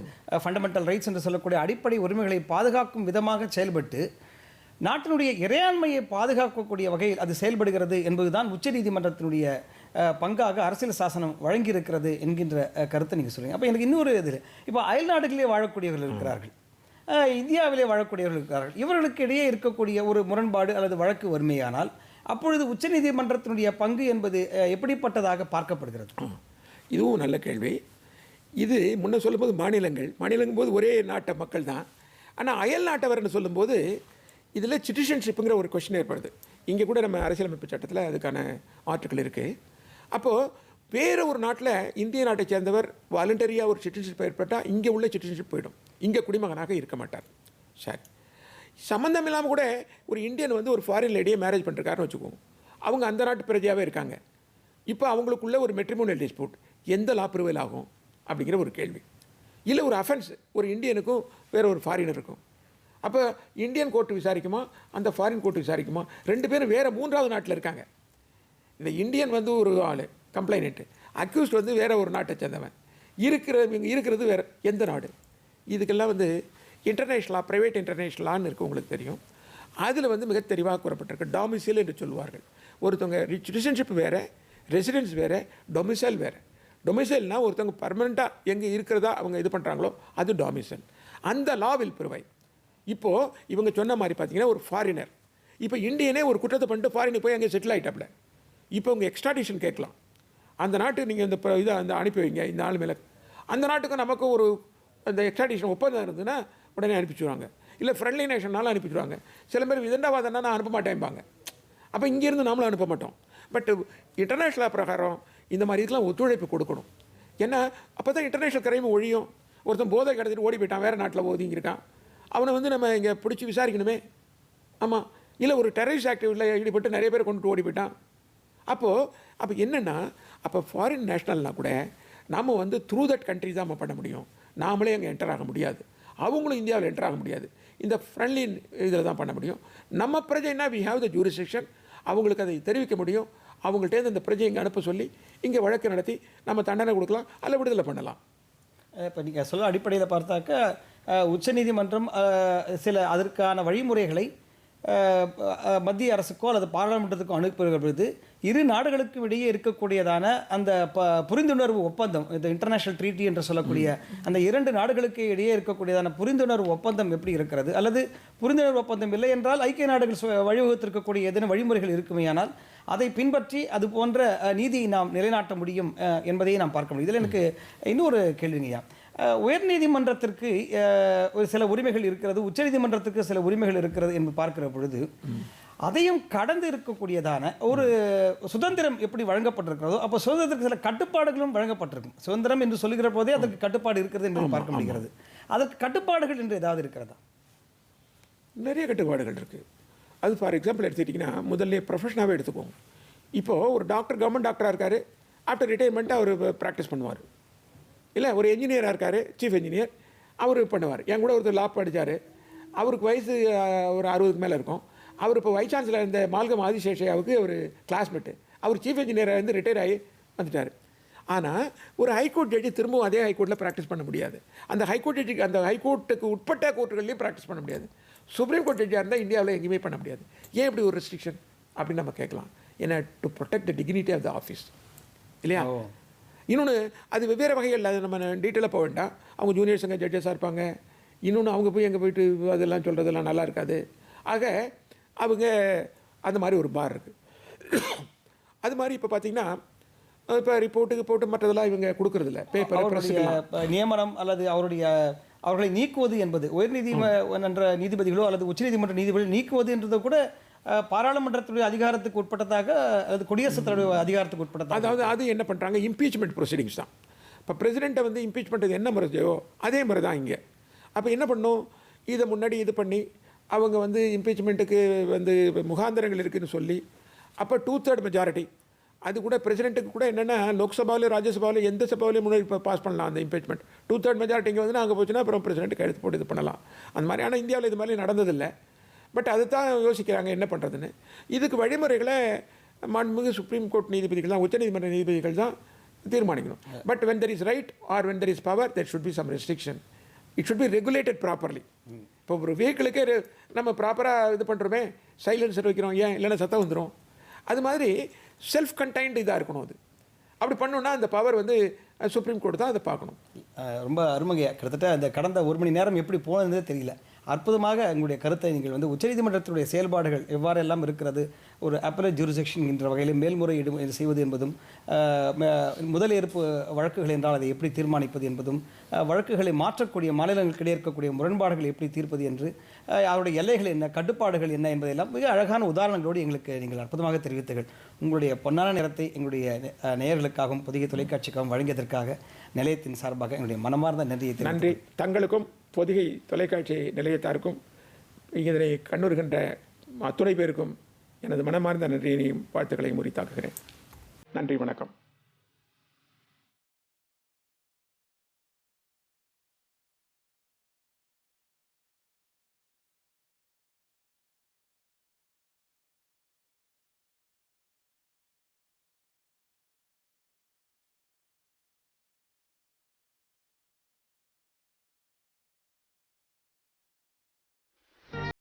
ஃபண்டமெண்டல் ரைட்ஸ் என்று சொல்லக்கூடிய அடிப்படை உரிமைகளை பாதுகாக்கும் விதமாக செயல்பட்டு நாட்டினுடைய இறையாண்மையை பாதுகாக்கக்கூடிய வகையில் அது செயல்படுகிறது என்பதுதான் உச்சநீதிமன்றத்தினுடைய பங்காக அரசியல் சாசனம் வழங்கியிருக்கிறது என்கின்ற கருத்தை நீங்கள் சொல்லுங்கள். அப்போ எனக்கு இன்னொரு இது, இப்போ அயல் நாடுகளிலே வாழக்கூடியவர்கள் இருக்கிறார்கள், இந்தியாவிலே வாழக்கூடியவர்கள் இருக்கிறார்கள். இவர்களுக்கு இடையே இருக்கக்கூடிய ஒரு முரண்பாடு அல்லது வழக்கு வறுமையானால் அப்பொழுது உச்சநீதிமன்றத்தினுடைய பங்கு என்பது எப்படிப்பட்டதாக பார்க்கப்படுகிறது? இதுவும் நல்ல கேள்வி. இது முன்ன சொல்லும்போது மாநிலங்கும் போது ஒரே நாட்டு மக்கள் தான். ஆனால் அயல் நாட்டவர்னு சொல்லும்போது இதில் சிட்டிசன்ஷிப்புங்கிற ஒரு கொஸ்டின் ஏற்படுது. இங்கே கூட நம்ம அரசியலமைப்பு சட்டத்தில் அதுக்கான ஆர்டிக்கல் இருக்குது. அப்போது வேறு ஒரு நாட்டில் இந்திய நாட்டை சேர்ந்தவர் வாலண்டரியாக ஒரு சிட்டிசன்ஷிப் ஏற்பட்டால் இங்கே உள்ள சிட்டிசன்ஷிப் போயிடும், இங்கே குடிமகனாக இருக்க மாட்டார். சரி, சம்மந்தம் இல்லாமல் கூட ஒரு இந்தியன் வந்து ஒரு ஃபாரின் லேடியை மேரேஜ் பண்ணிருக்காருன்னு வச்சுக்கோங்க, அவங்க அந்த நாட்டு பிரஜையாகவே இருக்காங்க. இப்போ அவங்களுக்குள்ள ஒரு மெட்ரிமோனியல் டிஸ்பியூட் எந்த லா ப்ரிவைல் ஆகும் அப்படிங்கிற ஒரு கேள்வி. இல்லை ஒரு அஃபென்ஸ் ஒரு இந்தியனுக்கும் வேறு ஒரு ஃபாரினருக்கும், அப்போ இந்தியன் கோர்ட்டு விசாரிக்குமா அந்த ஃபாரின் கோர்ட்டு விசாரிக்குமா? ரெண்டு பேரும் வேறு மூன்றாவது நாட்டில் இருக்காங்க. இந்த இந்தியன் வந்து ஒரு ஆள் கம்ப்ளைனண்ட்டு, அக்யூஸ்ட் வந்து வேறு ஒரு நாட்டை சேர்ந்தவன், இருக்கிறது வேறு எந்த நாடு? இதுக்கெல்லாம் வந்து இன்டர்நேஷ்னலாக ப்ரைவேட் இன்டர்நேஷ்னலான்னு இருக்குது, உங்களுக்கு தெரியும். அதில் வந்து மிக தெளிவாக கூறப்பட்டிருக்கு. டாமிசைல் என்று சொல்லுவார்கள். ஒருத்தவங்க சிட்டிசன்ஷிப் வேறு, ரெசிடென்ஸ் வேறு, டொமிசைல் வேறு. டொமிசைல்னால் ஒருத்தவங்க பர்மனெண்ட்டாக எங்கே இருக்கிறதா அவங்க இது பண்ணுறாங்களோ அது டாமிசைல். அந்த லா வில் ப்ரொவைட். இப்போது இவங்க சொன்ன மாதிரி பார்த்தீங்கன்னா ஒரு ஃபாரினர் இப்போ இந்தியனே ஒரு குற்றத்தை பண்ணிட்டு ஃபாரினுக்கு போய் அங்கே செட்டில் ஆகிட்டாப்ல, இப்போ உங்கள் எக்ஸ்ட்ராடிஷன் கேட்கலாம். அந்த நாட்டுக்கு நீங்கள் இந்த இதை அந்த அனுப்பி வைங்க, இந்த ஆள் மேலே. அந்த நாட்டுக்கும் நமக்கும் ஒரு அந்த எக்ஸ்ட்ராடிஷன் ஒப்பந்தம் இருந்ததுன்னா உடனே அனுப்பிச்சுடுவாங்க. இல்லை ஃப்ரெண்ட்லி நேஷன்னாலும் அனுப்பிச்சுடுவாங்க. சில பேர் விதண்டாவாதன்னா நான் அனுப்ப மாட்டேன்பாங்க. அப்போ இங்கேருந்து நாமளும் அனுப்ப மாட்டோம். பட் இன்டர்நேஷ்னல் பிரகாரம் இந்த மாதிரி இதுக்கெலாம் ஒத்துழைப்பு கொடுக்கணும். ஏன்னா அப்போ தான் இன்டர்நேஷ்னல் கிரைம் ஒழியும். ஒருத்தன் போதை கடத்திட்டு ஓடி போயிட்டான், வேறு நாட்டில் ஒதுங்கியிருக்கான், அவனை வந்து நம்ம இங்கே பிடிச்சி விசாரிக்கணுமே. ஆமாம், இல்லை ஒரு டெரரிஸ்ட் ஆக்டிவிட்டியில் ஈடுபட்டு நிறைய பேர் கொண்டுட்டு ஓடி போயிட்டான். அப்போ என்னென்னா, அப்போ ஃபாரின் நேஷ்னல்னால் கூட நாம் வந்து த்ரூ தட் கண்ட்ரி தான் நம்ம பண்ண முடியும். நாமளே அங்கே என்டர் ஆக முடியாது, அவங்களும் இந்தியாவில் என்டர் ஆக முடியாது. இந்த ஃப்ரெண்ட்லி இதில் தான் பண்ண முடியும். நம்ம பிரஜைன்னா வி ஹேவ் த ஜூரிஸ்டிக்ஷன், அவங்களுக்கு அதை தெரிவிக்க முடியும். அவங்கள்ட்டேருந்து அந்த பிரஜை இங்கே அனுப்ப சொல்லி இங்கே வழக்கு நடத்தி நம்ம தண்டனை கொடுக்கலாம், அல்ல விடுதலை பண்ணலாம். இப்போ நீங்கள் சொல்ல அடிப்படையில் பார்த்தாக்க உச்சநீதிமன்றம் சில அதற்கான வழிமுறைகளை மத்திய அரசுக்கோ அல்லது பாராளுமன்றத்துக்கோ அனுப்புகிற பொழுது இரு நாடுகளுக்கும் இடையே இருக்கக்கூடியதான அந்த புரிந்துணர்வு ஒப்பந்தம், இந்த இன்டர்நேஷனல் ட்ரீட்டி என்று சொல்லக்கூடிய அந்த இரண்டு நாடுகளுக்கு இடையே இருக்கக்கூடியதான புரிந்துணர்வு ஒப்பந்தம் எப்படி இருக்கிறது, அல்லது புரிந்துணர்வு ஒப்பந்தம் இல்லை என்றால் ஐக்கிய நாடுகள் வழிவகுத்திருக்கக்கூடிய ஏதேனும் வழிமுறைகள் இருக்குமேயானால் அதை பின்பற்றி அது போன்ற நீதியை நாம் நிலைநாட்ட முடியும் என்பதையே நாம் பார்க்க முடியும். இதில் எனக்கு இன்னொரு கேள்விங்கய்யா, உயர்நீதிமன்றத்திற்கு ஒரு சில உரிமைகள் இருக்கிறது, உச்சநீதிமன்றத்துக்கு சில உரிமைகள் இருக்கிறது என்று பார்க்கிற பொழுது அதையும் கடந்து இருக்கக்கூடியதான ஒரு சுதந்திரம் எப்படி வழங்கப்பட்டிருக்கிறதோ அப்போ சுதந்திரத்துக்கு சில கட்டுப்பாடுகளும் வழங்கப்பட்டிருக்கும். சுதந்திரம் என்று சொல்லுகிற போதே அதற்கு கட்டுப்பாடு இருக்கிறது என்று பார்க்க முடிகிறது. அதற்கு கட்டுப்பாடுகள் என்று ஏதாவது இருக்கிறதா? நிறைய கட்டுப்பாடுகள் இருக்குது. அது ஃபார் எக்ஸாம்பிள் எடுத்துக்கிட்டிங்கன்னா முதல்ல ப்ரொஃபஷனாகவே எடுத்துக்கோங்க. இப்போது ஒரு டாக்டர் கவர்மெண்ட் டாக்டராக இருக்கார், ஆஃப்டர் ரிட்டைர்மெண்ட்டு அவர் ப்ராக்டிஸ் பண்ணுவார். இல்லை ஒரு என்ஜினியராக இருக்கார், சீஃப் என்ஜினியர், அவர் பண்ணுவார். என் கூட ஒருத்தர் லா படித்தார், அவருக்கு வயசு ஒரு 60க்கு மேலே இருக்கும். அவர் இப்போ வைஸ் சான்சலர் இருந்த மால்கம் ஆதிசேஷையாவுக்கு ஒரு கிளாஸ்மேட்டு, அவர் சீஃப் இன்ஜினியராக இருந்து ரிட்டையர் ஆகி வந்துட்டார். ஆனால் ஒரு ஹைகோர்ட் ஜட்ஜி திரும்பவும் அதே ஹைகோர்ட்டில் ப்ராக்டிஸ் பண்ண முடியாது. அந்த ஹைகோர்ட் ஜட்ஜிக்கு அந்த ஹைகோர்ட்டுக்கு உட்பட்ட கோர்ட்டுகள்லையும் ப்ராக்டிஸ் பண்ண முடியாது. சுப்ரீம் கோர்ட் ஜட்ஜாக இருந்தால் இந்தியாவில் எங்கேயுமே பண்ண முடியாது. ஏன் இப்படி ஒரு ரெஸ்ட்ரிக்ஷன் அப்படின்னு நம்ம கேட்கலாம். ஏன்னா to protect the dignity of the office இல்லையா. இன்னொன்று அது வெவ்வேறு வகைகளில் அது நம்ம டீட்டெயிலாக போக வேண்டாம். அவங்க ஜூனியர்ஸ் அங்கே ஜட்ஜஸாக இருப்பாங்க. இன்னொன்று அவங்க போய் எங்கே போயிட்டு அதெல்லாம் சொல்கிறதெல்லாம் நல்லா இருக்காது. ஆக அவங்க அந்த மாதிரி ஒரு பார் இருக்குது. அது மாதிரி இப்போ பார்த்தீங்கன்னா இப்போ ரிப்போர்ட்டுக்கு போட்டு மற்றதெல்லாம் இவங்க கொடுக்குறதில்ல. பேப்பர் நியமனம் அல்லது அவர்களை நீக்குவது என்பது உயர்நீதிமன்ற நீதிபதிகளோ அல்லது உச்சநீதிமன்ற நீதிபதிகளோ நீக்குவது என்றதை கூட பாராளுமன்றத்துடைய அதிகாரத்துக்கு உட்பட்டதாக அல்லது குடியரசுத் தலைவர் அதிகாரத்துக்கு உட்பட்டதாக. அதாவது அது என்ன பண்ணுறாங்க, இம்பீச்மெண்ட் ப்ரொசீடிங்ஸ் தான். இப்போ பிரசிடெண்ட்டை வந்து இம்பீச் பண்ணுறது என்ன முறையோ அதே மாதிரி தான் இங்கே. அப்போ என்ன பண்ணும், இதை முன்னாடி இது பண்ணி அவங்க வந்து இம்பீச்மெண்ட்டுக்கு வந்து முகாந்திரங்கள் இருக்குதுன்னு சொல்லி அப்போ 2/3 மெஜாரிட்டி அது கூட பிரசிடெண்ட்டுக்கு கூட என்னென்னா லோக்சபாவில் ராஜ்யசபாவில் எந்த சபாவிலையும் முன்னாடி இப்போ பாஸ் பண்ணலாம் அந்த இம்பீச்மெண்ட். 2/3 மெஜாரிட்டி இங்கே வந்து அங்கே போச்சுன்னா அப்புறம் பிரசிடெண்ட்டுக்கு எடுத்து போட்டு இது பண்ணலாம் அந்த மாதிரி. ஆனால் இந்தியாவில் இது மாதிரி நடந்ததில்லை. பட் அது தான் யோசிக்கிறாங்க என்ன பண்ணுறதுன்னு. இதுக்கு வழிமுறைகளை மாண்புமிகு சுப்ரீம் கோர்ட் நீதிபதிகள் தான், உச்சநீதிமன்ற நீதிபதிகள் தான் தீர்மானிக்கணும். But when there is right or when there is power, there should be some restriction. It should be regulated properly. இப்போ ஒரு வெஹிக்கிளுக்கே நம்ம ப்ராப்பராக இது பண்ணுறோமே, சைலன்சர் வைக்கிறோம், ஏன் இல்லைன்னா சத்தம் வந்துடும். அது மாதிரி செல்ஃப் கண்டைன்டு இதாக இருக்கணும். அது அப்படி பண்ணோன்னா அந்த பவர் வந்து சுப்ரீம் கோர்ட் தான் அதை பார்க்கணும். ரொம்ப அருமையா, கிட்டத்தட்ட அந்த கடந்த 1 மணி நேரம் எப்படி போனதே தெரியல. அற்புதமாக உங்களுடைய கருத்தை நீங்கள் வந்து உச்சநீதிமன்றத்துடைய செயல்பாடுகள் எவ்வாறெல்லாம் இருக்கிறது, ஒரு அப்பலேட் ஜூரிசெக்ஷன் என்ற வகையில் மேல்முறையீடு செய்வது என்பதும், முதலேற்பு வழக்குகள் என்றால் அதை எப்படி தீர்மானிப்பது என்பதும், வழக்குகளை மாற்றக்கூடிய மாநிலங்களுக்கிடையே இருக்கக்கூடிய முரண்பாடுகளை எப்படி தீர்ப்பது என்று, அவருடைய எல்லைகள் என்ன, கட்டுப்பாடுகள் என்ன என்பதெல்லாம் மிக அழகான உதாரணங்களோடு எங்களுக்கு நீங்கள் அற்புதமாக தெரிவித்தீர்கள். உங்களுடைய பொன்னான நேரத்தை எங்களுடைய நேயர்களுக்காகவும் பொதிகை தொலைக்காட்சிக்காகவும் வழங்கியதற்காக நிலையத்தின் சார்பாக எங்களுடைய மனமார்ந்த நன்றியை நன்றி. தங்களுக்கும் பொதிகை தொலைக்காட்சி நிலையத்தாருக்கும் இதனை கண்ணுறுகின்ற அத்துணை பேருக்கும் எனது மனமார்ந்த நன்றியையும் வாழ்த்துக்களையும் உரித்தாக்குகிறேன். நன்றி, வணக்கம்.